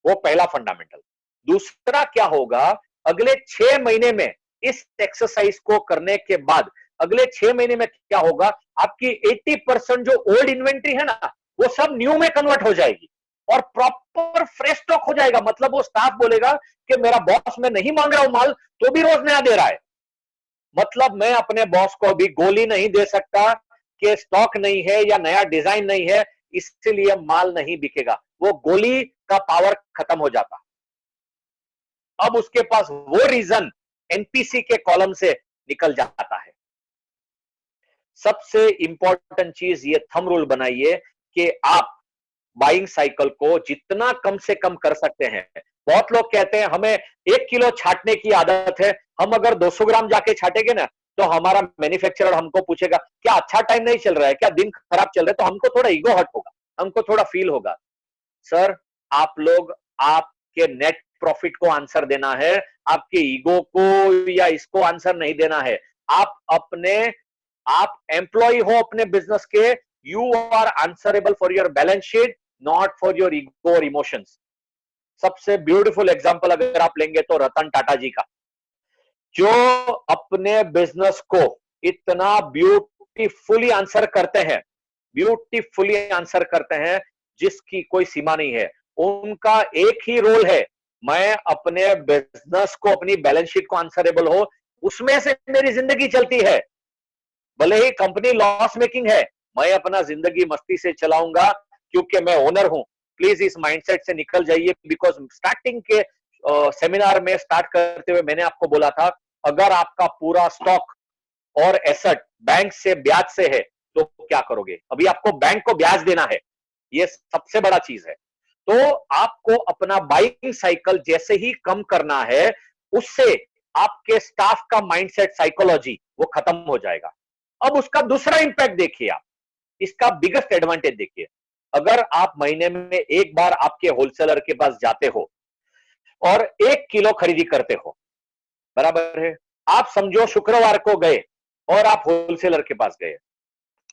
वो पहला फंडामेंटल। दूसरा क्या होगा, अगले 6 महीने में इस एक्सरसाइज को करने के बाद अगले 6 महीने में क्या होगा, आपकी 80% जो ओल्ड इन्वेंट्री है ना, वो सब न्यू में कन्वर्ट हो जाएगी और प्रॉपर फ्रेश स्टॉक हो जाएगा। मतलब वो स्टाफ बोलेगा कि मेरा बॉस, मैं नहीं मांग रहा हूं माल तो भी रोज नया दे रहा है। मतलब मैं अपने बॉस को भी गोली नहीं दे सकता कि स्टॉक नहीं है या नया डिजाइन नहीं है, इसलिए माल नहीं बिकेगा। वो गोली का पावर खत्म हो जाता। अब उसके पास वो रीजन एनपीसी के कॉलम से निकल जाता है। सबसे इंपॉर्टेंट चीज ये थंब रूल बनाइए कि आप बाइंग साइकिल को जितना कम से कम कर सकते हैं। बहुत लोग कहते हैं हमें 1 किलो छाटने की आदत है, हम अगर 200 ग्राम जाके छाटेंगे ना, तो हमारा मैन्युफैक्चरर हमको पूछेगा क्या अच्छा टाइम नहीं चल रहा है, क्या दिन खराब चल रहा है, तो हमको थोड़ा ईगो हर्ट होगा, हमको थोड़ा फील होगा। सर, आप लोग आपके नेट प्रॉफिट को आंसर देना है, आपके ईगो को या इसको आंसर नहीं देना है। आप एम्प्लॉय हो अपने बिजनेस के, you are answerable for your balance sheet, not for your ego और इमोशंस। सबसे ब्यूटीफुल एग्जांपल अगर आप लेंगे तो रतन टाटा जी का, जो अपने बिजनेस को इतना ब्यूटीफुली आंसर करते हैं, ब्यूटीफुली आंसर करते हैं, जिसकी कोई सीमा नहीं है। उनका एक ही रोल है, मैं अपने बिजनेस को, अपनी बैलेंस शीट को आंसरेबल हो, उसमें से मेरी जिंदगी चलती है। भले ही कंपनी लॉस मेकिंग है, मैं अपना जिंदगी मस्ती से चलाऊंगा क्योंकि मैं ओनर हूं। प्लीज इस माइंडसेट से निकल जाइए, बिकॉज स्टार्टिंग के सेमिनार में स्टार्ट करते हुए मैंने आपको बोला था, अगर आपका पूरा स्टॉक और एसेट बैंक से ब्याज से है तो क्या करोगे। अभी आपको बैंक को ब्याज देना है, ये सबसे बड़ा चीज है। तो आपको अपना बाइंग साइकिल जैसे ही कम करना है, उससे आपके स्टाफ का माइंडसेट, साइकोलॉजी वो खत्म हो जाएगा। अब उसका दूसरा इंपैक्ट देखिए आप, इसका बिगेस्ट एडवांटेज देखिए। अगर आप महीने में एक बार आपके होलसेलर के पास जाते हो और 1 किलो खरीदी करते हो, बराबर है, आप समझो शुक्रवार को गए और आप होलसेलर के पास गए,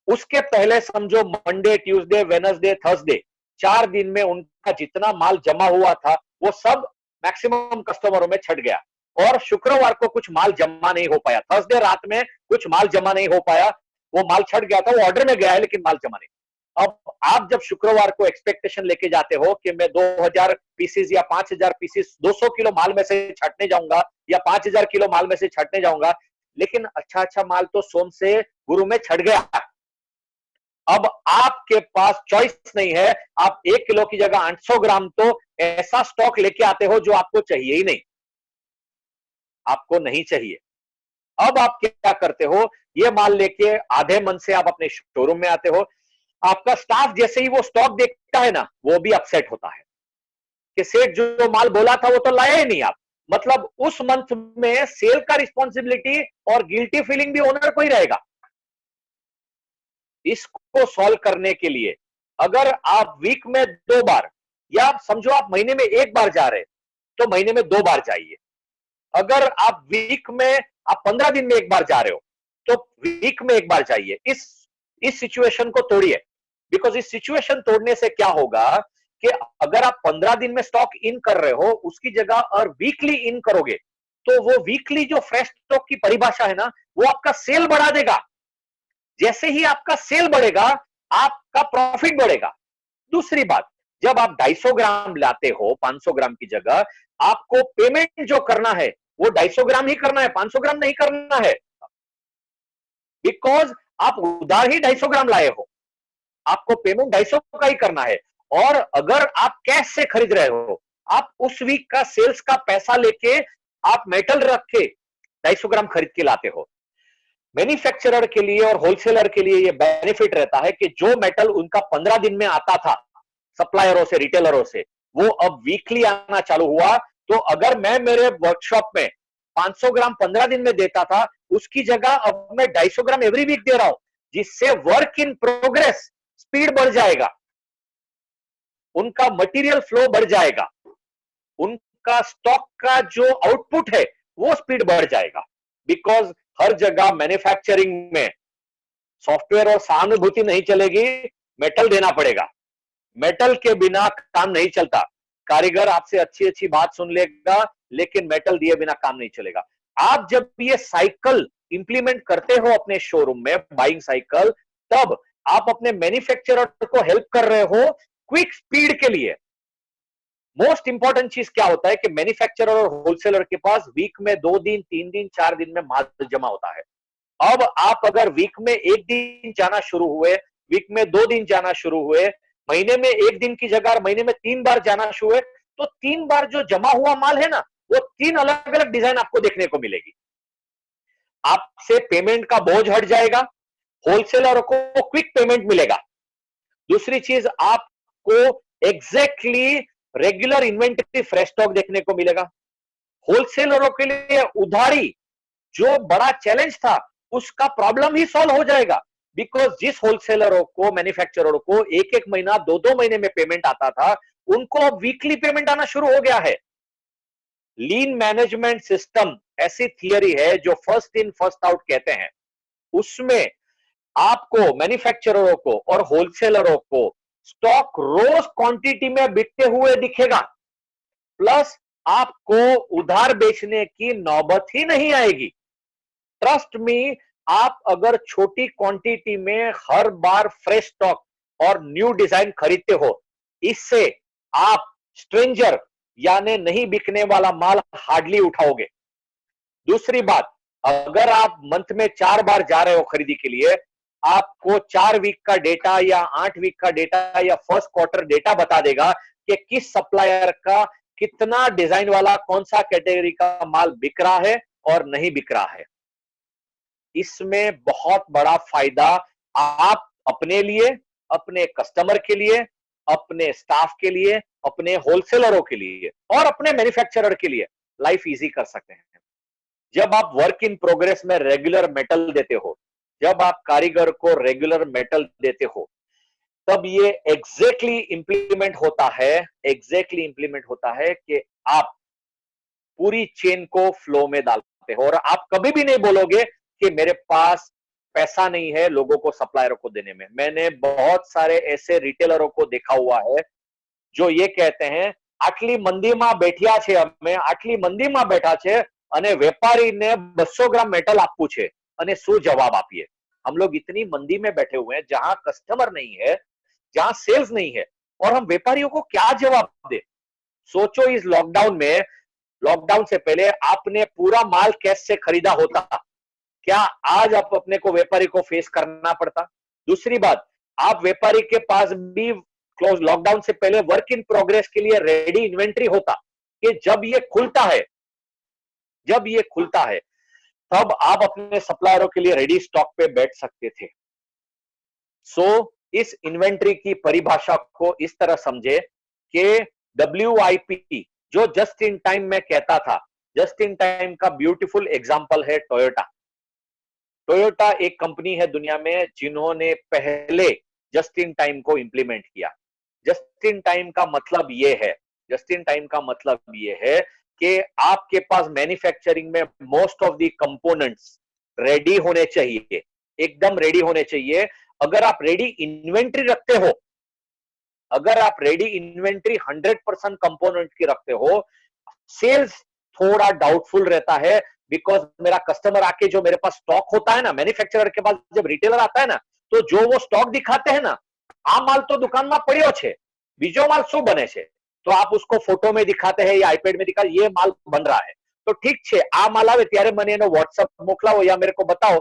उसके पहले समझो मंडे, ट्यूसडे, वेडनेसडे, थर्सडे, 4 दिन में उनका जितना माल जमा हुआ था वो सब मैक्सिमम कस्टमरों में छट गया और शुक्रवार को कुछ माल जमा नहीं हो पाया, थर्सडे रात में कुछ माल जमा नहीं हो पाया, वो माल छट गया था, वो ऑर्डर में गया है लेकिन माल जमा नहीं। अब आप जब शुक्रवार को एक्सपेक्टेशन लेके जाते हो कि मैं 2000 पीसेस या 5000 पीसेस 200 किलो माल में से छाटने जाऊंगा या 5000 किलो माल में से छाटने जाऊंगा, लेकिन अच्छा अच्छा माल तो सोम से गुरु में छट गया। अब आपके पास चॉइस नहीं है, आप 1 किलो की जगह 800 ग्राम तो ऐसा स्टॉक लेके आते हो जो आपको चाहिए ही नहीं, आपको नहीं चाहिए। अब आप क्या करते हो, ये माल लेके आधे मन से आप अपने शोरूम में आते हो, आपका स्टाफ जैसे ही वो स्टॉक देखता है ना, वो भी अपसेट होता है कि सेठ जो माल बोला था वो तो लाया ही नहीं आप। मतलब उस मंथ में सेल का रिस्पॉन्सिबिलिटी और गिल्टी फीलिंग भी ओनर को ही रहेगा। इसको सॉल्व करने के लिए अगर आप वीक में 2 बार, या आप समझो आप महीने में 1 बार जा रहे, तो महीने में 2 बार जाइए। अगर आप वीक में, आप 15 दिन में 1 बार जा रहे हो, तो वीक में 1 बार जाइए। इस सिचुएशन को तोड़िए। बिकॉज इस सिचुएशन तोड़ने से क्या होगा कि अगर आप 15 दिन में स्टॉक इन कर रहे हो, उसकी जगह और वीकली इन करोगे, तो वो वीकली जो फ्रेश स्टॉक की परिभाषा है ना, वो आपका सेल बढ़ा देगा। जैसे ही आपका सेल बढ़ेगा, आपका प्रॉफिट बढ़ेगा। दूसरी बात, जब आप 250 ग्राम लाते हो 500 ग्राम की जगह, आपको पेमेंट जो करना है वो 250 ग्राम ही करना है, 500 ग्राम नहीं करना है। बिकॉज आप उधार ही 250 ग्राम लाए हो, आपको पेमेंट 250 का ही करना है। और अगर आप कैश से खरीद रहे हो, आप उस वीक का सेल्स का पैसा लेके आप मेटल रख के 250 ग्राम खरीद के लाते हो। मैन्युफैक्चरर के लिए और होलसेलर के लिए यह बेनिफिट रहता है कि जो मेटल उनका 15 दिन में आता था सप्लायरों से, रिटेलरों से, वो अब वीकली आना चालू हुआ। तो अगर मैं मेरे वर्कशॉप में 500 ग्राम 15 दिन में देता था, उसकी जगह अब मैं 250 ग्राम एवरी वीक दे रहा हूं, जिससे वर्क इन प्रोग्रेस स्पीड बढ़ जाएगा, उनका मटेरियल फ्लो बढ़ जाएगा, उनका स्टॉक का जो आउटपुट है वो स्पीड बढ़ जाएगा। बिकॉज हर जगह मैन्युफैक्चरिंग में सॉफ्टवेयर और सहानुभूति नहीं चलेगी, मेटल देना पड़ेगा। मेटल के बिना काम नहीं चलता। कारीगर आपसे अच्छी अच्छी बात सुन लेगा, लेकिन मेटल दिए बिना काम नहीं चलेगा। आप जब ये साइकिल इंप्लीमेंट करते हो अपने शोरूम में, बाइंग साइकिल, तब आप अपने मैन्युफैक्चरर को हेल्प कर रहे हो क्विक स्पीड के लिए। मोस्ट इंपॉर्टेंट चीज क्या होता है कि मैन्युफैक्चरर और होलसेलर के पास वीक में 2 दिन, 3 दिन, 4 दिन में माल जमा होता है। अब आप अगर वीक में 1 दिन जाना शुरू हुए, वीक में 2 दिन जाना शुरू हुए, महीने में 1 दिन की जगह महीने में 3 बार जाना शुरू हुए, तो 3 बार जो जमा हुआ माल है ना, वो 3 अलग अलग डिजाइन आपको देखने को मिलेगी। आपसे पेमेंट का बोझ हट जाएगा, होलसेलर को क्विक पेमेंट मिलेगा। दूसरी चीज, आपको exactly regular inventory fresh stock देखने को मिलेगा। होलसेलरों के लिए उधारी जो बड़ा चैलेंज था, उसका प्रॉब्लम ही सॉल्व हो जाएगा। बिकॉज जिस होलसेलरों को, मैन्युफैक्चररों को 1-1 महीना, 2-2 महीने में पेमेंट आता था, उनको अब वीकली पेमेंट आना शुरू हो गया है। लीन मैनेजमेंट सिस्टम ऐसी थियरी है जो फर्स्ट इन फर्स्ट आउट कहते हैं। उसमें आपको, मैन्युफैक्चररों को और होलसेलरों को स्टॉक रोज क्वांटिटी में बिकते हुए दिखेगा, प्लस आपको उधार बेचने की नौबत ही नहीं आएगी। ट्रस्ट मी, आप अगर छोटी क्वांटिटी में हर बार फ्रेश स्टॉक और न्यू डिजाइन खरीदते हो, इससे आप स्ट्रेंजर यानी नहीं बिकने वाला माल हार्डली उठाओगे। दूसरी बात, अगर आप मंथ में 4 बार जा रहे हो खरीदी के लिए, आपको 4 वीक का डेटा या 8 वीक का डेटा या फर्स्ट क्वार्टर डेटा बता देगा कि किस सप्लायर का कितना डिजाइन वाला कौन सा कैटेगरी का माल बिक रहा है और नहीं बिक रहा है। इसमें बहुत बड़ा फायदा आप अपने लिए, अपने कस्टमर के लिए, अपने स्टाफ के लिए, अपने होलसेलरों के लिए और अपने मैन्युफैक्चरर के लिए लाइफ इजी कर सकते हैं। जब आप वर्क इन प्रोग्रेस में रेगुलर मेटल देते हो, जब आप कारीगर को रेगुलर मेटल देते हो, तब ये एग्जैक्टली इंप्लीमेंट होता है कि आप पूरी चेन को फ्लो में डालते हो। और आप कभी भी नहीं बोलोगे कि मेरे पास पैसा नहीं है लोगों को, सप्लायरों को देने में। मैंने बहुत सारे ऐसे रिटेलरों को देखा हुआ है जो ये कहते हैं, આટલી મંદીમાં બેઠ્યા છે અમે, આટલી મંદીમાં બેઠા છે અને વેપારીને 200 ગ્રામ મેટલ આપવું છે અને શું જવાબ આપીએ। हम लोग इतनी मंदी में बैठे हुए हैं जहां कस्टमर नहीं है, जहां सेल्स नहीं है, और हम व्यापारियों को क्या जवाब दे। सोचो, इस लॉकडाउन में, लॉकडाउन से पहले आपने पूरा माल कैश से खरीदा होता, क्या आज आप अपने को व्यापारी को फेस करना पड़ता। दूसरी बात, आप व्यापारी के पास भी क्लोज लॉकडाउन से पहले वर्क इन प्रोग्रेस के लिए रेडी इन्वेंट्री होता कि जब ये खुलता है, तब आप अपने सप्लायरों के लिए रेडी स्टॉक पे बैठ सकते थे। सो इस इन्वेंट्री की परिभाषा को इस तरह समझे कि WIP, जो जस्ट इन टाइम मैं कहता था, जस्ट इन टाइम का ब्यूटीफुल एग्जांपल है टोयोटा। टोयोटा एक कंपनी है दुनिया में जिन्होंने पहले जस्ट इन टाइम को इंप्लीमेंट किया। जस्ट इन टाइम का मतलब यह है, जस्ट इन टाइम का मतलब यह है कि आपके पास मैन्युफैक्चरिंग में most of the components ready होने चाहिए, एकदम रेडी होने चाहिए। अगर आप रेडी इन्वेंट्री रखते हो, अगर आप रेडी इन्वेंट्री 100% कंपोनेंट की रखते हो, सेल्स थोड़ा डाउटफुल रहता है। बिकॉज मेरा कस्टमर आके जो मेरे पास स्टॉक होता है ना, मैन्युफैक्चरर के पास जब रिटेलर आता है ना, तो जो वो स्टॉक दिखाते हैं ना, आ माल तो दुकान में पड़્યો છે, બીજો माल શું बने છે, तो आप उसको फोटो में दिखाते हैं या आईपैड में दिखा, ये माल बन रहा है, तो ठीक છે, आ माल आवे ત્યારે મને એનો व्हाट्सएप मोकलाओ या मेरे को बताओ,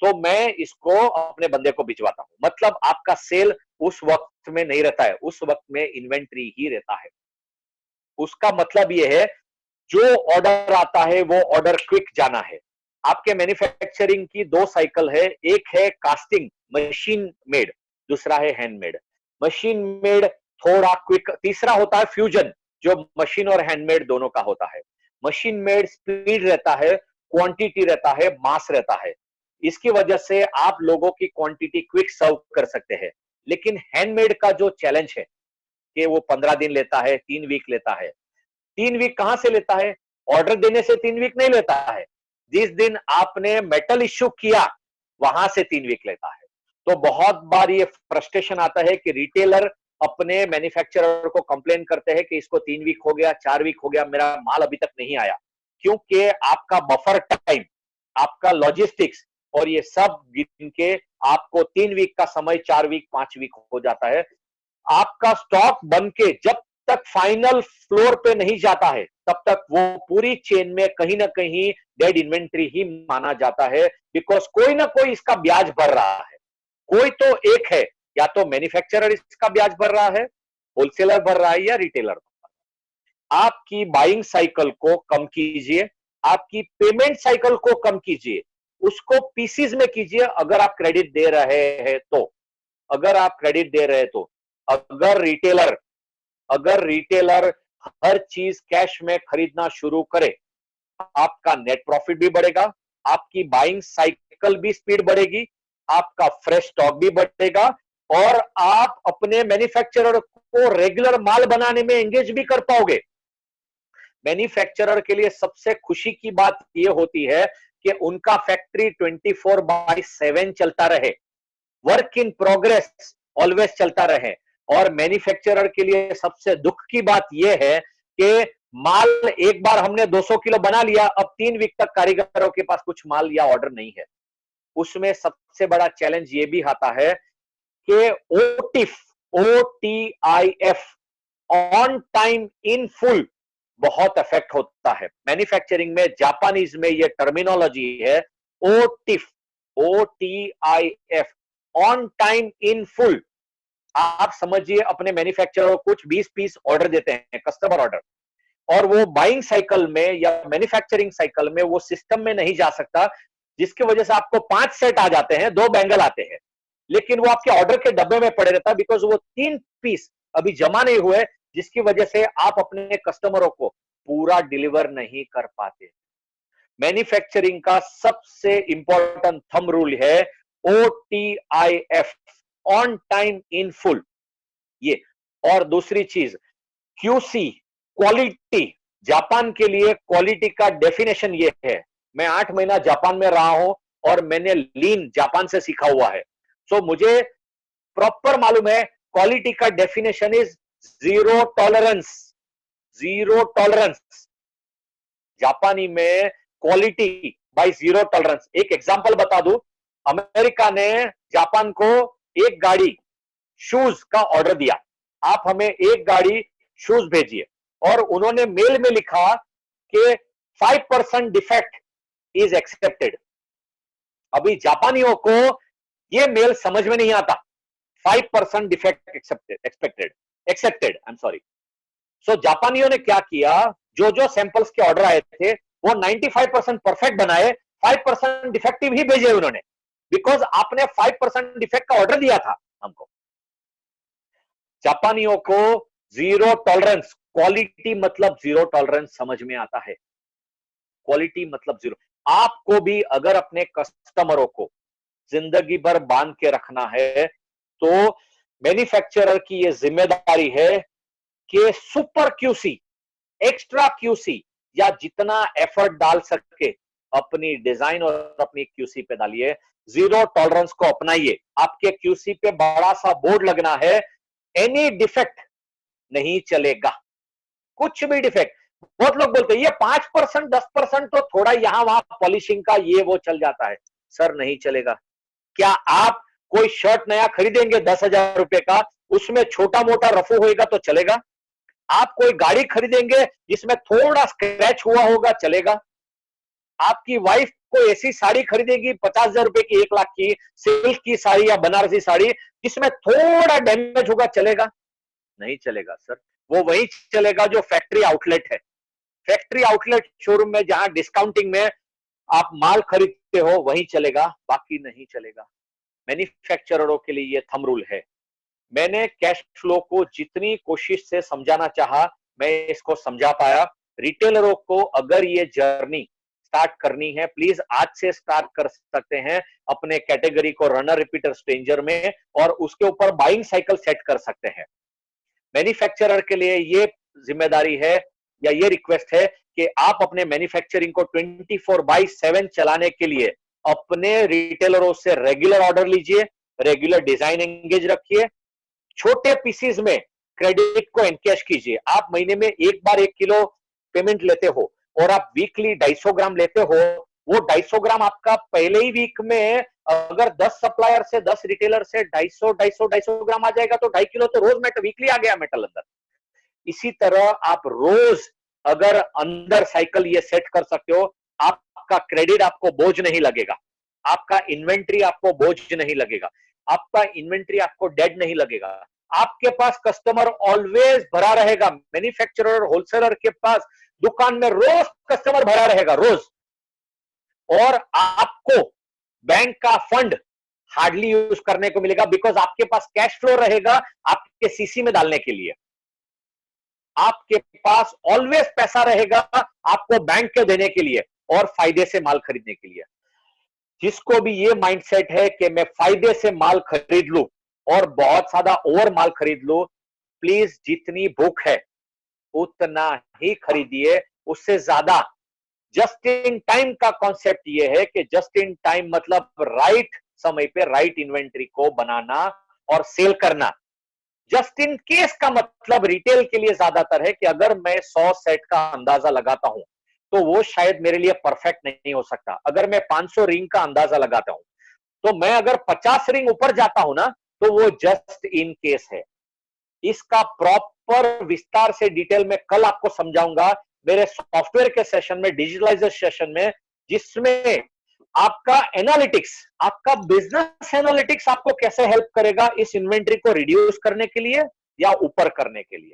तो मैं इसको अपने बंदे को भिजवाता हूं। मतलब आपका सेल उस वक्त में नहीं रहता है, उस वक्त में इन्वेंट्री ही रहता है। उसका मतलब यह है जो ऑर्डर आता है वो ऑर्डर क्विक जाना है। आपके मैन्युफैक्चरिंग की दो साइकिल है, एक है कास्टिंग मशीन मेड, दूसरा है हैंडमेड। मशीन मेड थोड़ा क्विक, तीसरा होता है फ्यूजन जो मशीन और हैंडमेड दोनों का होता है। मशीन मेड स्पीड रहता है, क्वांटिटी रहता है, मास रहता है, इसकी वजह से आप लोगों की क्वांटिटी क्विक सर्व कर सकते हैं। लेकिन हैंडमेड का जो चैलेंज है कि वो 15 दिन लेता है, 3 वीक लेता है। 3 वीक कहां से लेता है? ऑर्डर देने से 3 वीक नहीं लेता है, जिस दिन आपने मेटल इश्यू किया वहां से 3 वीक लेता है। तो बहुत बार ये फ्रस्ट्रेशन आता है कि रिटेलर अपने मैन्युफैक्चरर को कंप्लेन करते हैं कि इसको 3 वीक हो गया, 4 वीक हो गया, मेरा माल अभी तक नहीं आया, क्योंकि आपका बफर टाइम, आपका लॉजिस्टिक्स और ये सब गिन के आपको 3 वीक का समय 4 वीक 5 वीक हो जाता है। आपका स्टॉक बन के जब तक फाइनल फ्लोर पे नहीं जाता है तब तक वो पूरी चेन में कहीं ना कहीं डेड इन्वेंट्री ही माना जाता है। बिकॉज कोई ना कोई इसका ब्याज भर रहा है, कोई तो एक है, या तो मैन्युफैक्चरर इसका ब्याज भर रहा है, होलसेलर भर रहा है, या रिटेलर। आपकी बाइंग साइकिल को कम कीजिए, आपकी पेमेंट साइकिल को कम कीजिए, उसको पीसीज में कीजिए अगर आप क्रेडिट दे रहे हैं तो, अगर आप क्रेडिट दे रहे हैं तो। अगर रिटेलर हर चीज कैश में खरीदना शुरू करे, आपका नेट प्रॉफिट भी बढ़ेगा, आपकी बाइंग साइकिल भी स्पीड बढ़ेगी, आपका फ्रेश स्टॉक भी बढ़ेगा, और आप अपने मैन्युफैक्चरर को रेगुलर माल बनाने में एंगेज भी कर पाओगे। मैन्युफैक्चरर के लिए सबसे खुशी की बात यह होती है कि उनका फैक्ट्री 24/7 चलता रहे, वर्क इन प्रोग्रेस ऑलवेज चलता रहे। और मैन्युफैक्चरर के लिए सबसे दुख की बात यह है कि माल एक बार हमने 200 किलो बना लिया, अब 3 वीक तक कारीगरों के पास कुछ माल या ऑर्डर नहीं है। उसमें सबसे बड़ा चैलेंज यह भी आता है कि OTIF, on time in full, बहुत इफेक्ट होता है। मैन्युफैक्चरिंग में जापानीज में यह टर्मिनोलॉजी है OTIF, on time in full. आप समझिए अपने मैन्युफैक्चरर को कुछ 20 पीस ऑर्डर देते हैं, कस्टमर ऑर्डर, और वो बाइंग साइकिल में या मैन्युफैक्चरिंग साइकिल में वो सिस्टम में नहीं जा सकता, जिसकी वजह से आपको 5 सेट आ जाते हैं, 2 बैंगल आते हैं, लेकिन वो आपके ऑर्डर के डब्बे में पड़े रहता है बिकॉज वो 3 पीस अभी जमा नहीं हुए, जिसकी वजह से आप अपने कस्टमरों को पूरा डिलीवर नहीं कर पाते। मैन्युफैक्चरिंग का सबसे इंपॉर्टेंट थंब रूल है OTIF, on time in full. ये और दूसरी चीज QC, क्वालिटी। जापान के लिए क्वालिटी का डेफिनेशन ये है, मैं 8 महीना जापान में रहा हूं और मैंने लीन जापान से सीखा हुआ है, सो मुझे प्रॉपर मालूम है क्वालिटी का definition is zero tolerance. Zero tolerance जापानी में क्वालिटी बाय जीरो टॉलरेंस। एक एग्जांपल बता दूं, अमेरिका ने जापान को एक गाड़ी शूज का ऑर्डर दिया, आप हमें एक गाड़ी शूज भेजिए, और उन्होंने मेल में लिखा कि 5% डिफेक्ट इज एक्सेप्टेड। अभी जापानियों को यह मेल समझ में नहीं आता, 5% defect accepted, I am sorry. So जापानियों ने क्या किया, जो जो सैंपल्स के ऑर्डर आए थे वो 95% परफेक्ट बनाए, 5% डिफेक्टिव ही भेजे उन्होंने, बिकॉज आपने 5% डिफेक्ट का ऑर्डर दिया था हमको। जापानियों को जीरो टॉलरेंस, क्वालिटी मतलब जीरो टॉलरेंस समझ में आता है। क्वालिटी मतलब जीरो। आपको भी अगर अपने कस्टमरों को जिंदगी भर बांध के रखना है तो मैन्युफैक्चरर की यह जिम्मेदारी है कि सुपर क्यूसी, एक्स्ट्रा क्यूसी या जितना एफर्ट डाल सके अपनी डिजाइन और अपनी क्यूसी पे डालिए। जीरो टॉलरेंस को अपनाइए। आपके क्यूसी पे बड़ा सा बोर्ड लगना है, एनी डिफेक्ट नहीं चलेगा, कुछ भी डिफेक्ट। बहुत लोग बोलते हैं ये 5%, 10% तो थोड़ा यहां वहां पॉलिशिंग का ये वो चल जाता है। सर नहीं चलेगा। क्या आप कोई शर्ट नया खरीदेंगे 10,000 रुपए का, उसमें छोटा मोटा रफू होएगा तो चलेगा? आप कोई गाड़ी खरीदेंगे जिसमें थोड़ा स्क्रैच हुआ होगा, चलेगा? आपकी वाइफ को ऐसी साड़ी खरीदेगी 50,000 रुपए की, 1 लाख की सिल्क की साड़ी या बनारसी साड़ी, जिसमें थोड़ा डैमेज होगा, चलेगा? नहीं चलेगा सर। वो वही चलेगा जो फैक्ट्री आउटलेट है। फैक्ट्री आउटलेट शोरूम में जहां डिस्काउंटिंग में आप माल खरीदते हो वही चलेगा, बाकी नहीं चलेगा। मैन्युफैक्चररों के लिए ये थंब रूल है। मैंने कैश फ्लो को जितनी कोशिश से समझाना चाहा, मैं इसको समझा पाया। रिटेलरों को अगर ये जर्नी स्टार्ट करनी है, प्लीज आज से स्टार्ट कर सकते हैं अपने कैटेगरी को रनर, रिपीटर, स्ट्रेंजर में, और उसके ऊपर बाइंग साइकिल सेट कर सकते हैं। मैन्युफैक्चरर के लिए ये जिम्मेदारी है या ये रिक्वेस्ट है कि आप अपने मैन्युफैक्चरिंग को 24/7 चलाने के लिए अपने रिटेलरों से रेगुलर ऑर्डर लीजिए, रेगुलर डिजाइन एंगेज रखिए, छोटे पीसीज में क्रेडिट को एनकैश कीजिए। आप महीने में एक बार 1 किलो पेमेंट लेते हो और आप वीकली 250 ग्राम लेते हो, वो 250 ग्राम आपका पहले ही वीक में अगर 10 सप्लायर से 10 रिटेलर से 250 ग्राम आ जाएगा तो 2.5 किलो तो रोज मेटल वीकली आ गया मेटल अंदर। इसी तरह आप रोज अगर अंदर साइकिल ये सेट कर सकते हो, आपका क्रेडिट आपको बोझ नहीं लगेगा, आपका इन्वेंट्री आपको बोझ नहीं लगेगा, आपका इन्वेंट्री आपको डेड नहीं लगेगा, आपके पास कस्टमर ऑलवेज भरा रहेगा। मैन्युफैक्चरर और होलसेलर के पास दुकान में रोज कस्टमर भरा रहेगा, रोज। और आपको बैंक का फंड हार्डली यूज करने को मिलेगा, बिकॉज आपके पास कैश फ्लो रहेगा आपके सीसी में डालने के लिए। आपके पास ऑलवेज पैसा रहेगा आपको बैंक के देने के लिए और फायदे से माल खरीदने के लिए। जिसको भी ये माइंडसेट है कि मैं फायदे से माल खरीद लूं और बहुत ज्यादा ओवर माल खरीद लूं, प्लीज जितनी भूख है उतना ही खरीदिए, उससे ज्यादा। जस्ट इन टाइम का कॉन्सेप्ट ये है कि जस्ट इन टाइम मतलब राइट समय पे राइट इन्वेंट्री को बनाना और सेल करना। जस्ट इन केस का मतलब रिटेल के लिए ज्यादातर है कि अगर मैं 100 सेट का अंदाजा लगाता हूं तो वो शायद मेरे लिए परफेक्ट नहीं हो सकता। अगर मैं 500 रिंग का अंदाजा लगाता हूं तो मैं अगर 50 रिंग ऊपर जाता हूं ना तो वो जस्ट इन केस है। इसका प्रॉपर विस्तार से डिटेल में कल आपको समझाऊंगा मेरे सॉफ्टवेयर के सेशन में, डिजिटलाइजर सेशन में, जिसमें आपका एनालिटिक्स, आपका बिजनेस एनालिटिक्स आपको कैसे हेल्प करेगा इस इन्वेंट्री को रिड्यूस करने के लिए या ऊपर करने के लिए।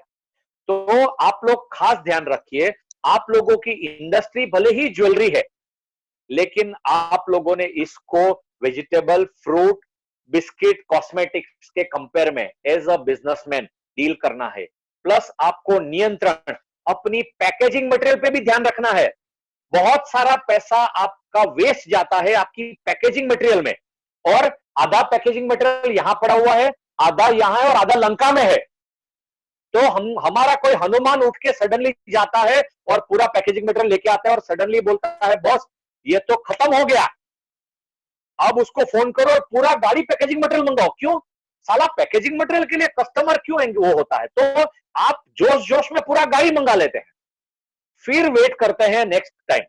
तो आप लोग खास ध्यान रखिए, आप लोगों की इंडस्ट्री भले ही ज्वेलरी है, लेकिन आप लोगों ने इसको वेजिटेबल, फ्रूट, बिस्किट, कॉस्मेटिक्स के कंपेयर में एज अ बिजनेसमैन डील करना है। प्लस आपको नियंत्रण अपनी पैकेजिंग मटेरियल पे भी ध्यान रखना है। बहुत सारा पैसा आपका वेस्ट जाता है आपकी पैकेजिंग मटेरियल में, और आधा पैकेजिंग मटेरियल यहां पड़ा हुआ है, आधा यहां है और आधा लंका में है। तो हमारा कोई हनुमान उठ के सडनली जाता है और पूरा पैकेजिंग मटेरियल लेके आता है और सडनली बोलता है बॉस ये तो खत्म हो गया, अब उसको फोन करो और पूरा गाड़ी पैकेजिंग मटेरियल मंगाओ। क्यों? साला पैकेजिंग मटेरियल के लिए कस्टमर क्यों वो होता है? तो आप जोश जोश में पूरा गाड़ी मंगा लेते हैं, फिर वेट करते हैं नेक्स्ट टाइम।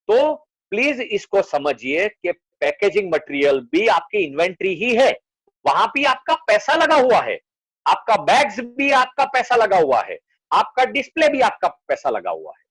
तो प्लीज इसको समझिए कि पैकेजिंग मटेरियल भी आपकी इन्वेंट्री ही है, वहां भी आपका पैसा लगा हुआ है, आपका बैग्स भी आपका पैसा लगा हुआ है, आपका डिस्प्ले भी आपका पैसा लगा हुआ है।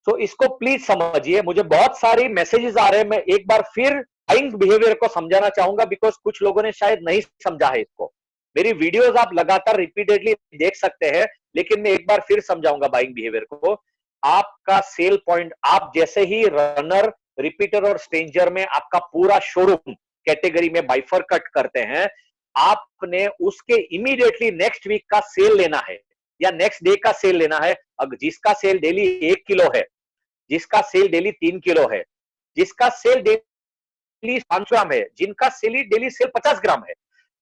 तो इसको प्लीज समझिए। मुझे बहुत सारी मैसेजेस आ रहे हैं, मैं एक बार फिर बाइंग बिहेवियर को समझाना चाहूंगा, बिकॉज कुछ लोगों ने शायद नहीं समझा है इसको। मेरी वीडियोस आप लगातार रिपीटेडली देख सकते हैं, लेकिन मैं एक बार फिर समझाऊंगा बाइंग बिहेवियर को। आपका सेल पॉइंट, आप जैसे ही रनर, रिपीटर और स्ट्रेंजर में आपका पूरा शोरूम कैटेगरी में बाइफर कट करते हैं, आपने उसके इमीडिएटली नेक्स्ट वीक का सेल लेना है या नेक्स्ट डे का सेल लेना है। अगर जिसका सेल डेली 1 किलो है, जिसका सेल डेली 3 किलो है, जिसका सेल डेली 500 ग्राम है, जिनका सेल डेली सेल 50 ग्राम है,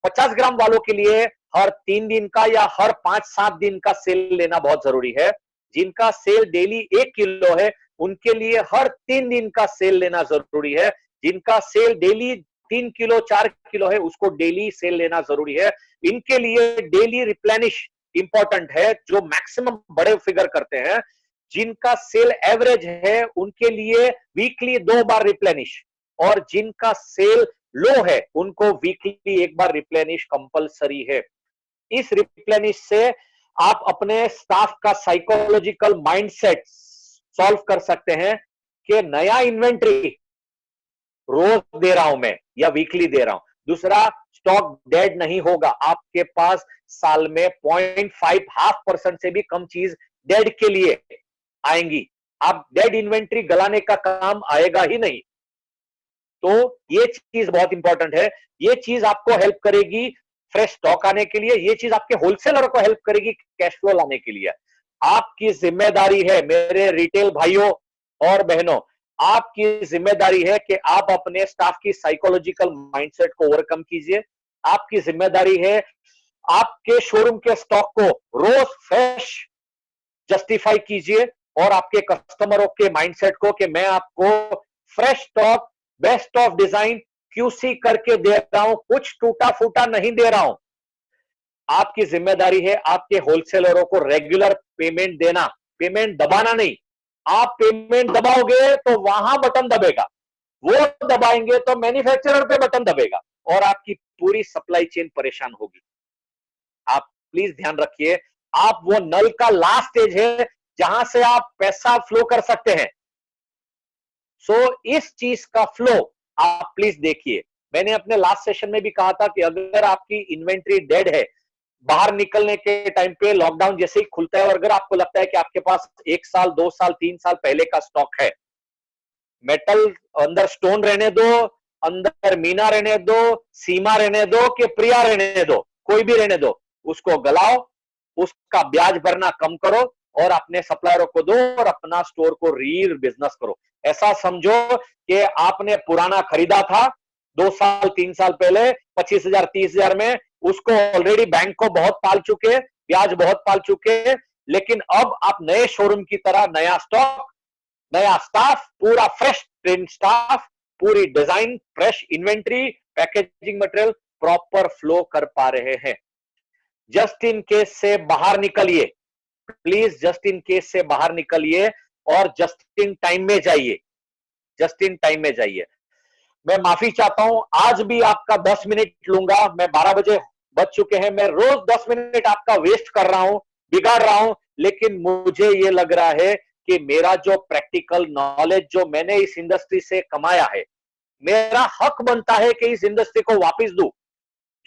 50 ग्राम वालों के लिए हर 3 दिन का या हर 5-7 दिन का सेल लेना बहुत जरूरी है। जिनका सेल डेली 1 किलो है, उनके लिए हर 3 दिन का सेल लेना जरूरी है। जिनका सेल डेली 3 किलो 4 किलो है, उसको डेली सेल लेना जरूरी है। इनके लिए डेली रिप्लेनिश इंपॉर्टेंट है, जो मैक्सिमम बड़े फिगर करते हैं। जिनका सेल एवरेज है, उनके लिए वीकली 2 बार रिप्लेनिश, और जिनका सेल लो है, उनको वीकली 1 बार रिप्लेनिश कंपलसरी है। इस रिप्लेनिश से आप अपने स्टाफ का साइकोलॉजिकल माइंडसेट सॉल्व कर सकते हैं कि नया इन्वेंट्री रोज दे रहा हूं मैं या वीकली दे रहा हूं। दूसरा, स्टॉक डेड नहीं होगा। आपके पास साल में 0.5% से भी कम चीज डेड के लिए आएंगी। आप डेड इन्वेंट्री गलाने का काम आएगा ही नहीं। तो ये चीज बहुत इंपॉर्टेंट है। ये चीज आपको हेल्प करेगी फ्रेश स्टॉक आने के लिए, ये चीज आपके होलसेलर को हेल्प करेगी कैश फ्लो लाने के लिए। आपकी जिम्मेदारी है मेरे रिटेल भाइयों और बहनों, आपकी जिम्मेदारी है कि आप अपने स्टाफ की साइकोलॉजिकल माइंडसेट को ओवरकम कीजिए। आपकी जिम्मेदारी है आपके शोरूम के स्टॉक को रोज फ्रेश जस्टिफाई कीजिए, और आपके कस्टमरों के माइंडसेट को कि मैं आपको fresh stock, best of design QC करके दे रहा हूं, कुछ टूटा फूटा नहीं दे रहा हूं। आपकी जिम्मेदारी है आपके होलसेलरों को रेगुलर पेमेंट देना, पेमेंट दबाना नहीं। आप पेमेंट दबाओगे तो वहां बटन दबेगा, वो दबाएंगे तो मैन्युफैक्चरर पे बटन दबेगा, और आपकी पूरी सप्लाई चेन परेशान होगी। आप प्लीज ध्यान रखिए, आप वो नल का लास्ट स्टेज है जहां से आप पैसा फ्लो कर सकते हैं। इस चीज का फ्लो आप प्लीज देखिए। मैंने अपने लास्ट सेशन में भी कहा था कि अगर आपकी इन्वेंट्री डेड है, बाहर निकलने के टाइम पे लॉकडाउन जैसे ही खुलता है, और अगर आपको लगता है कि आपके पास 1 साल 2 साल 3 साल पहले का स्टॉक है, मेटल अंदर स्टोन रहने दो, अंदर मीना रहने दो, सीमा रहने दो, कि प्रिया रहने दो, कोई भी रहने दो, उसको गलाओ, उसका ब्याज भरना कम करो, और अपने सप्लायरों को दो, और अपना स्टोर को रील बिजनेस करो। ऐसा समझो कि आपने पुराना खरीदा था 2 साल 3 साल पहले 25,000 30,000 में, उसको ऑलरेडी बैंक को बहुत पाल चुके, ब्याज बहुत पाल चुके, लेकिन अब आप नए शोरूम की तरह नया स्टॉक, नया स्टाफ, पूरा फ्रेश ट्रेन स्टाफ, पूरी design, fresh inventory, packaging material proper flow कर पा रहे हैं। जस्ट इन केस से बाहर निकलिए, प्लीज जस्ट इन केस से बाहर निकलिए, और जस्ट इन टाइम में जाइए, जस्ट इन टाइम में जाइए। मैं माफी चाहता हूं, आज भी आपका 10 मिनट लूंगा। मैं 12 बजे बज चुके हैं, मैं रोज 10 मिनट आपका वेस्ट कर रहा हूं, बिगाड़ रहा हूं, लेकिन मुझे ये लग रहा है कि मेरा जो प्रैक्टिकल नॉलेज जो मैंने इस इंडस्ट्री से कमाया है, मेरा हक बनता है कि इस इंडस्ट्री को वापस दूं।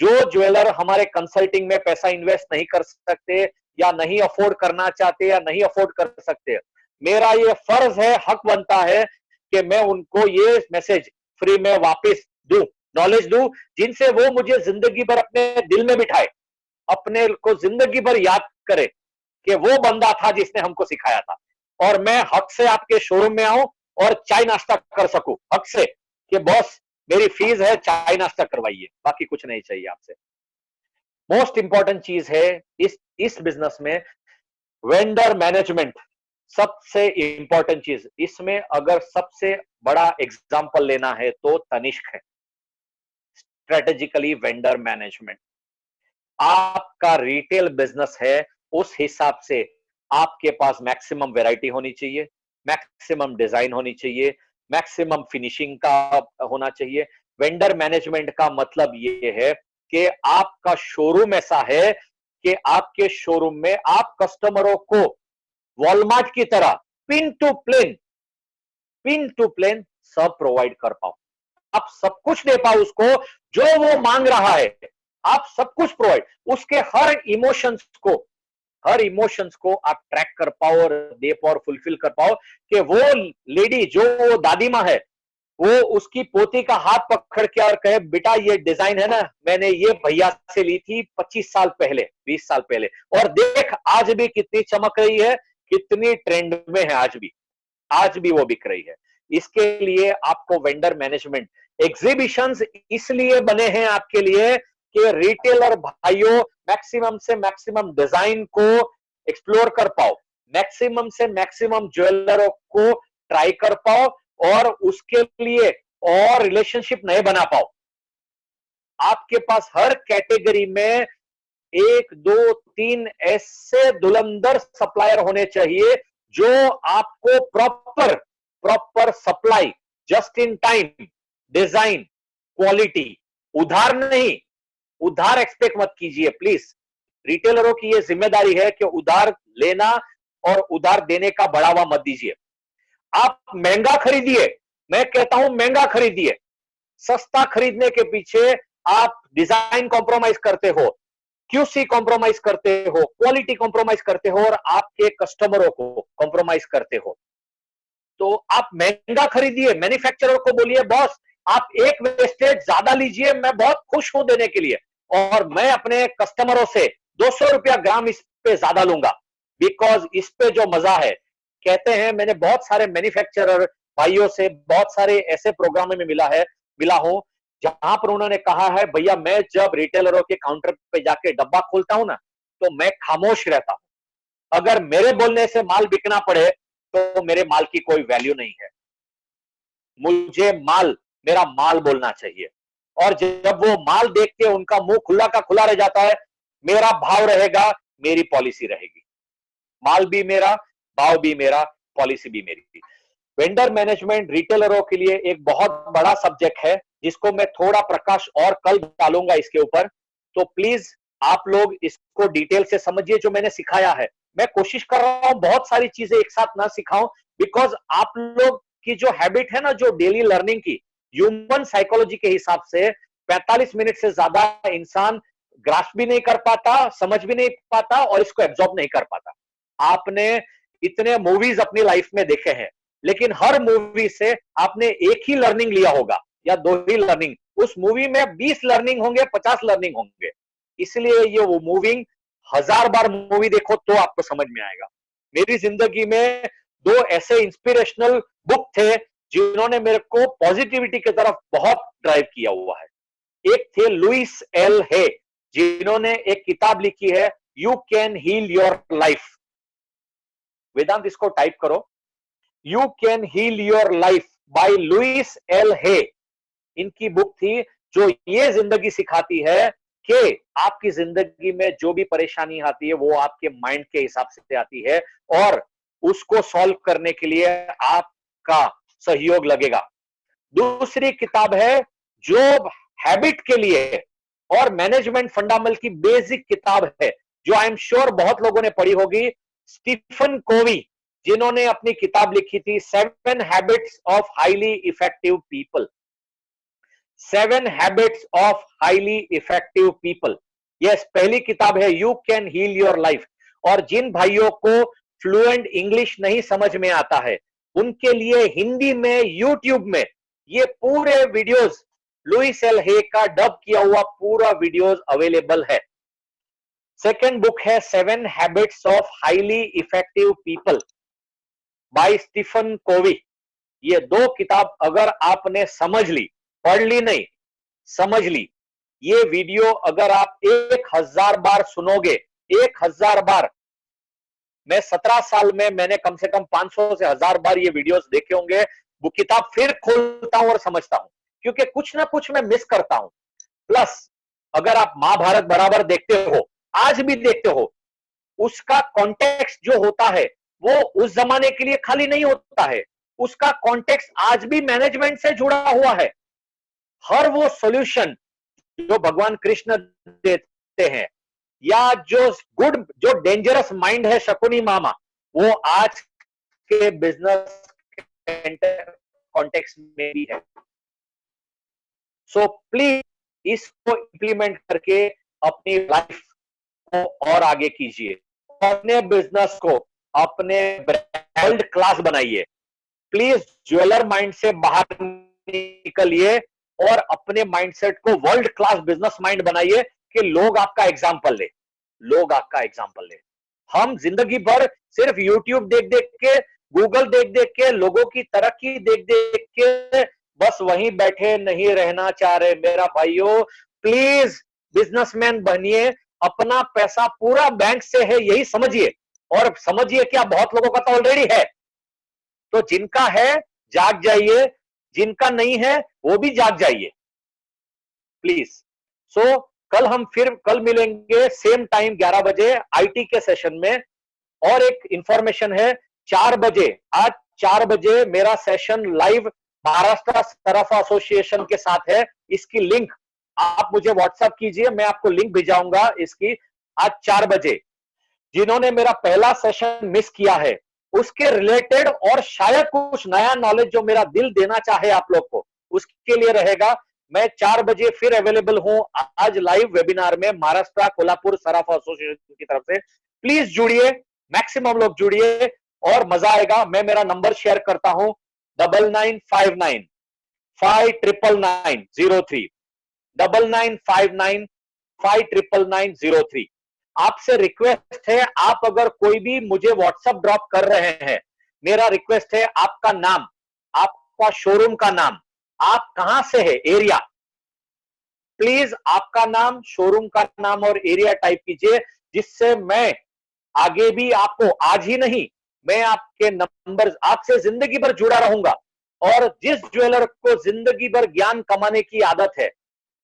जो ज्वेलर हमारे कंसल्टिंग में पैसा इन्वेस्ट नहीं कर सकते, या नहीं अफोर्ड करना चाहते, या नहीं अफोर्ड कर सकते, मेरा ये फर्ज है, हक बनता है कि मैं उनको ये मैसेज फ्री में वापस दूं, नॉलेज दूं, जिनसे वो मुझे जिंदगी भर अपने दिल में बिठाए, अपने को जिंदगी भर याद करे कि वो बंदा था जिसने हमको सिखाया था। और मैं हक से आपके शोरूम में आऊं और चाय नाश्ता कर सकूं, हक से, कि बॉस मेरी फीस है, चाय नाश्ता करवाइए, बाकी कुछ नहीं चाहिए आपसे। मोस्ट इंपॉर्टेंट चीज है इस बिजनेस में वेंडर मैनेजमेंट, सबसे इंपॉर्टेंट चीज। इसमें अगर सबसे बड़ा एग्जांपल लेना है तो तनिष्क है। स्ट्रेटेजिकली वेंडर मैनेजमेंट, आपका रिटेल बिजनेस है, उस हिसाब से आपके पास मैक्सिमम वैरायटी होनी चाहिए, मैक्सिमम डिजाइन होनी चाहिए, मैक्सिमम फिनिशिंग का होना चाहिए। वेंडर मैनेजमेंट का मतलब ये है कि आपका शोरूम ऐसा है कि आपके शोरूम में आप कस्टमरों को वॉलमार्ट की तरह पिन टू प्लेन सब प्रोवाइड कर पाओ, आप सब कुछ दे पाओ उसको जो वो मांग रहा है, आप सब कुछ प्रोवाइड, उसके हर इमोशंस को आप ट्रैक कर पाओ और दे पाओ और फुलफिल कर पाओ, कि वो लेडी जो वो दादी माँ है, वो उसकी पोती का हाथ पकड़ के और कहे बेटा ये डिजाइन है ना, मैंने ये भैया से ली थी 25 साल पहले, 20 साल पहले, और देख आज भी कितनी चमक रही है, कितनी ट्रेंड में है, आज भी वो बिक रही है। इसके लिए आपको वेंडर मैनेजमेंट, एग्जीबिशंस इसलिए बने हैं आपके लिए कि रिटेलर भाइयों मैक्सिमम से मैक्सिमम डिजाइन को एक्सप्लोर कर पाओ, मैक्सिमम से मैक्सिमम ज्वेलरों को ट्राई कर पाओ और उसके लिए और रिलेशनशिप नए बना पाओ। आपके पास हर कैटेगरी में 1 2 3 ऐसे धुरंधर सप्लायर होने चाहिए जो आपको proper supply, just in time, design, quality, उधार नहीं, उधार एक्सपेक्ट मत कीजिए प्लीज। रिटेलरों की यह जिम्मेदारी है कि उधार लेना और उधार देने का बढ़ावा मत दीजिए। आप महंगा खरीदिए, मैं कहता हूं महंगा खरीदिए, सस्ता खरीदने के पीछे आप डिजाइन कॉम्प्रोमाइज करते हो, क्यूसी कॉम्प्रोमाइज करते हो, क्वालिटी कॉम्प्रोमाइज करते हो और आपके कस्टमरों को कॉम्प्रोमाइज करते हो। तो आप महंगा खरीदिए, मैन्युफैक्चरर को बोलिए बॉस आप एक वेस्टेज ज्यादा लीजिए, मैं बहुत खुश हूं देने के लिए, और मैं अपने कस्टमरों से 200 रुपया ग्राम इस पे ज्यादा लूंगा, बिकॉज इस पे जो मजा है। कहते हैं, मैंने बहुत सारे मैन्युफैक्चरर भाइयों से बहुत सारे ऐसे प्रोग्रामों में मिला हूं जहां पर उन्होंने कहा है भैया मैं जब रिटेलरों के काउंटर पे जाके डब्बा खोलता हूं ना, तो मैं खामोश रहता हूं। अगर मेरे बोलने से माल बिकना पड़े तो मेरे माल की कोई वैल्यू नहीं है, मुझे मेरा माल बोलना चाहिए। और जब वो माल देख के उनका मुंह खुला का खुला रह जाता है, मेरा भाव रहेगा, मेरी पॉलिसी रहेगी, माल भी मेरा, भाव भी मेरा, पॉलिसी भी मेरी। वेंडर मैनेजमेंट रिटेलरों के लिए एक बहुत बड़ा सब्जेक्ट है जिसको मैं थोड़ा प्रकाश और कल डालूंगा इसके ऊपर। तो प्लीज आप लोग इसको डिटेल से समझिए जो मैंने सिखाया है। मैं कोशिश कर रहा हूं बहुत सारी चीजें एक साथ ना सिखाऊं, बिकॉज आप लोग की जो हैबिट है ना, जो डेली लर्निंग की, ह्यूमन साइकोलॉजी के हिसाब से 45 मिनट से ज्यादा इंसान ग्रास्प भी नहीं कर पाता, समझ भी नहीं पाता और इसको एब्जॉर्ब नहीं कर पाता। आपने इतने मूवीज अपनी लाइफ में देखे हैं, लेकिन हर मूवी से आपने एक ही लर्निंग लिया होगा या 2 ही लर्निंग। उस मूवी में 20 लर्निंग होंगे, 50 लर्निंग होंगे। इसलिए ये वो मूविंग 1000 बार मूवी देखो तो आपको समझ में आएगा। मेरी जिंदगी में 2 ऐसे इंस्पिरेशनल बुक थे जिन्होंने मेरे को पॉजिटिविटी की तरफ बहुत ड्राइव किया हुआ है। एक थे लुइस एल हे, जिन्होंने एक किताब लिखी है you can heal your life. Vedant इसको टाइप करो, you can heal your life by Louise L Hay. इनकी बुक थी जो ये जिंदगी सिखाती है कि आपकी जिंदगी में जो भी परेशानी आती है वो आपके माइंड के हिसाब से आती है और उसको सॉल्व करने के लिए आपका सहयोग लगेगा। दूसरी किताब है जो हैबिट के लिए और मैनेजमेंट फंडामेंटल की बेसिक किताब है, जो आई एम श्योर बहुत लोगों ने पढ़ी होगी, स्टीफन कोवी, जिन्होंने अपनी किताब लिखी थी 7 habits of highly effective people. 7 habits of highly effective people, yes, पहली किताब है you can heal your life. और जिन भाइयों को फ्लुएंट इंग्लिश नहीं समझ में आता है, उनके लिए हिंदी में यूट्यूब में ये पूरे वीडियोस, लुइस एल हे का डब किया हुआ पूरा वीडियोस अवेलेबल है। सेकेंड बुक है 7 habits of highly effective people by Stephen Covey. ये 2 किताब अगर आपने समझ ली, पढ़ ली नहीं, समझ ली, ये वीडियो अगर आप 1000 बार सुनोगे, 1000 बार, मैं 17 साल में मैंने कम से कम 500 से 1000 बार ये वीडियोस देखे होंगे। वो किताब फिर खोलता हूं और समझता हूं, क्योंकि कुछ ना कुछ मैं मिस करता हूं। प्लस अगर आप महाभारत बराबर देखते हो, आज भी देखते हो, उसका कॉन्टेक्स्ट जो होता है वो उस जमाने के लिए खाली नहीं होता है, उसका कॉन्टेक्स्ट आज भी मैनेजमेंट से जुड़ा हुआ है। हर वो सॉल्यूशन जो भगवान कृष्ण देते हैं या जो डेंजरस माइंड है शकुनी मामा, वो आज के बिजनेस कॉन्टेक्स्ट में भी है। सो प्लीज इसको इंप्लीमेंट करके अपनी लाइफ को और आगे कीजिए, अपने बिजनेस को अपने वर्ल्ड क्लास बनाइए। प्लीज ज्वेलर माइंड से बाहर निकलिए और अपने माइंडसेट को वर्ल्ड क्लास बिजनेस माइंड बनाइए कि लोग आपका एग्जाम्पल ले, लोग आपका एग्जाम्पल ले। हम जिंदगी भर सिर्फ यूट्यूब देख देख के, गूगल देख देख के, लोगों की तरक्की देख देख के बस वहीं बैठे नहीं रहना चाह रहे। मेरा भाइयों, प्लीज बिजनेसमैन बनिए, अपना पैसा पूरा बैंक से है यही समझिए, और समझिए क्या बहुत लोगों का तो ऑलरेडी है। तो जिनका है जाग जाइए, जिनका नहीं है वो भी जाग जाइए प्लीज। सो कल मिलेंगे सेम टाइम 11 बजे आईटी के सेशन में। और एक इंफॉर्मेशन है, 4 बजे, आज 4 बजे मेरा सेशन लाइव महाराष्ट्र सराफा एसोसिएशन के साथ है। इसकी लिंक आप मुझे व्हाट्सएप कीजिए, मैं आपको लिंक भेजाऊंगा इसकी। आज 4 बजे जिन्होंने मेरा पहला सेशन मिस किया है उसके रिलेटेड और शायद कुछ नया नॉलेज जो मेरा दिल देना चाहे आप लोग को, उसके लिए रहेगा। मैं 4 बजे फिर अवेलेबल हूं आज लाइव वेबिनार में महाराष्ट्र कोल्हापुर सराफा एसोसिएशन की तरफ से। प्लीज जुड़िए, मैक्सिमम लोग जुड़िए और मजा आएगा। मैं मेरा नंबर शेयर करता हूं 9959 5990903 9959 5990903। आपसे रिक्वेस्ट है, आप अगर कोई भी मुझे व्हाट्सएप ड्रॉप कर रहे हैं, मेरा रिक्वेस्ट है आपका नाम, आपका शोरूम का नाम, आप कहां से है, एरिया, प्लीज आपका नाम, शोरूम का नाम और एरिया टाइप कीजिए, जिससे मैं आगे भी आपको, आज ही नहीं, मैं आपके नंबर, आपसे जिंदगी भर जुड़ा रहूंगा। और जिस ज्वेलर को जिंदगी भर ज्ञान कमाने की आदत है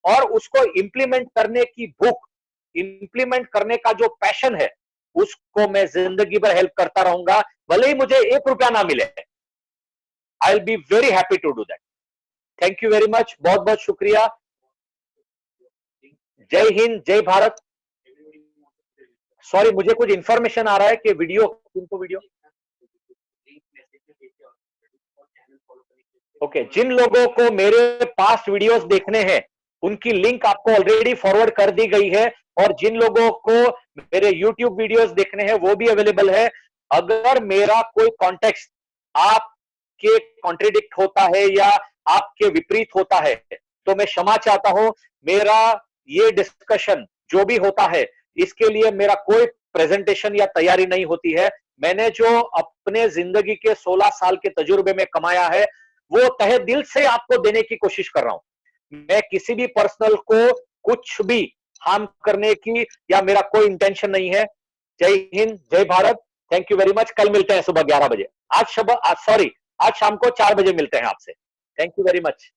और उसको इंप्लीमेंट करने की भूख, इंप्लीमेंट करने का जो पैशन है, उसको मैं जिंदगी भर हेल्प करता रहूंगा, भले ही मुझे 1 रुपया ना मिले। I will be very happy to do that. Thank you very much, बहुत बहुत शुक्रिया। जय हिंद, जय भारत। सॉरी, मुझे कुछ इंफॉर्मेशन आ रहा है कि वीडियो, किनको वीडियो, ओके, जिन लोगों को मेरे पास्ट वीडियोस देखने हैं उनकी लिंक आपको ऑलरेडी फॉरवर्ड कर दी गई है, और जिन लोगों को मेरे यूट्यूब वीडियोस देखने हैं वो भी अवेलेबल है। अगर मेरा कोई कॉन्टेक्स्ट आपके कॉन्ट्रेडिक्ट होता है या आपके विपरीत होता है तो मैं क्षमा चाहता हूं। मेरा ये डिस्कशन जो भी होता है इसके लिए मेरा कोई प्रेजेंटेशन या तैयारी नहीं होती है। मैंने जो अपने जिंदगी के 16 साल के तजुर्बे में कमाया है वो तहे दिल से आपको देने की कोशिश कर रहा हूं। मैं किसी भी पर्सनल को कुछ भी हार्म करने की या मेरा कोई इंटेंशन नहीं है। जय हिंद, जय Bharat. Thank you very much. कल मिलते हैं सुबह 11 बजे। आज शाम को 4 बजे मिलते हैं आपसे। Thank you very much.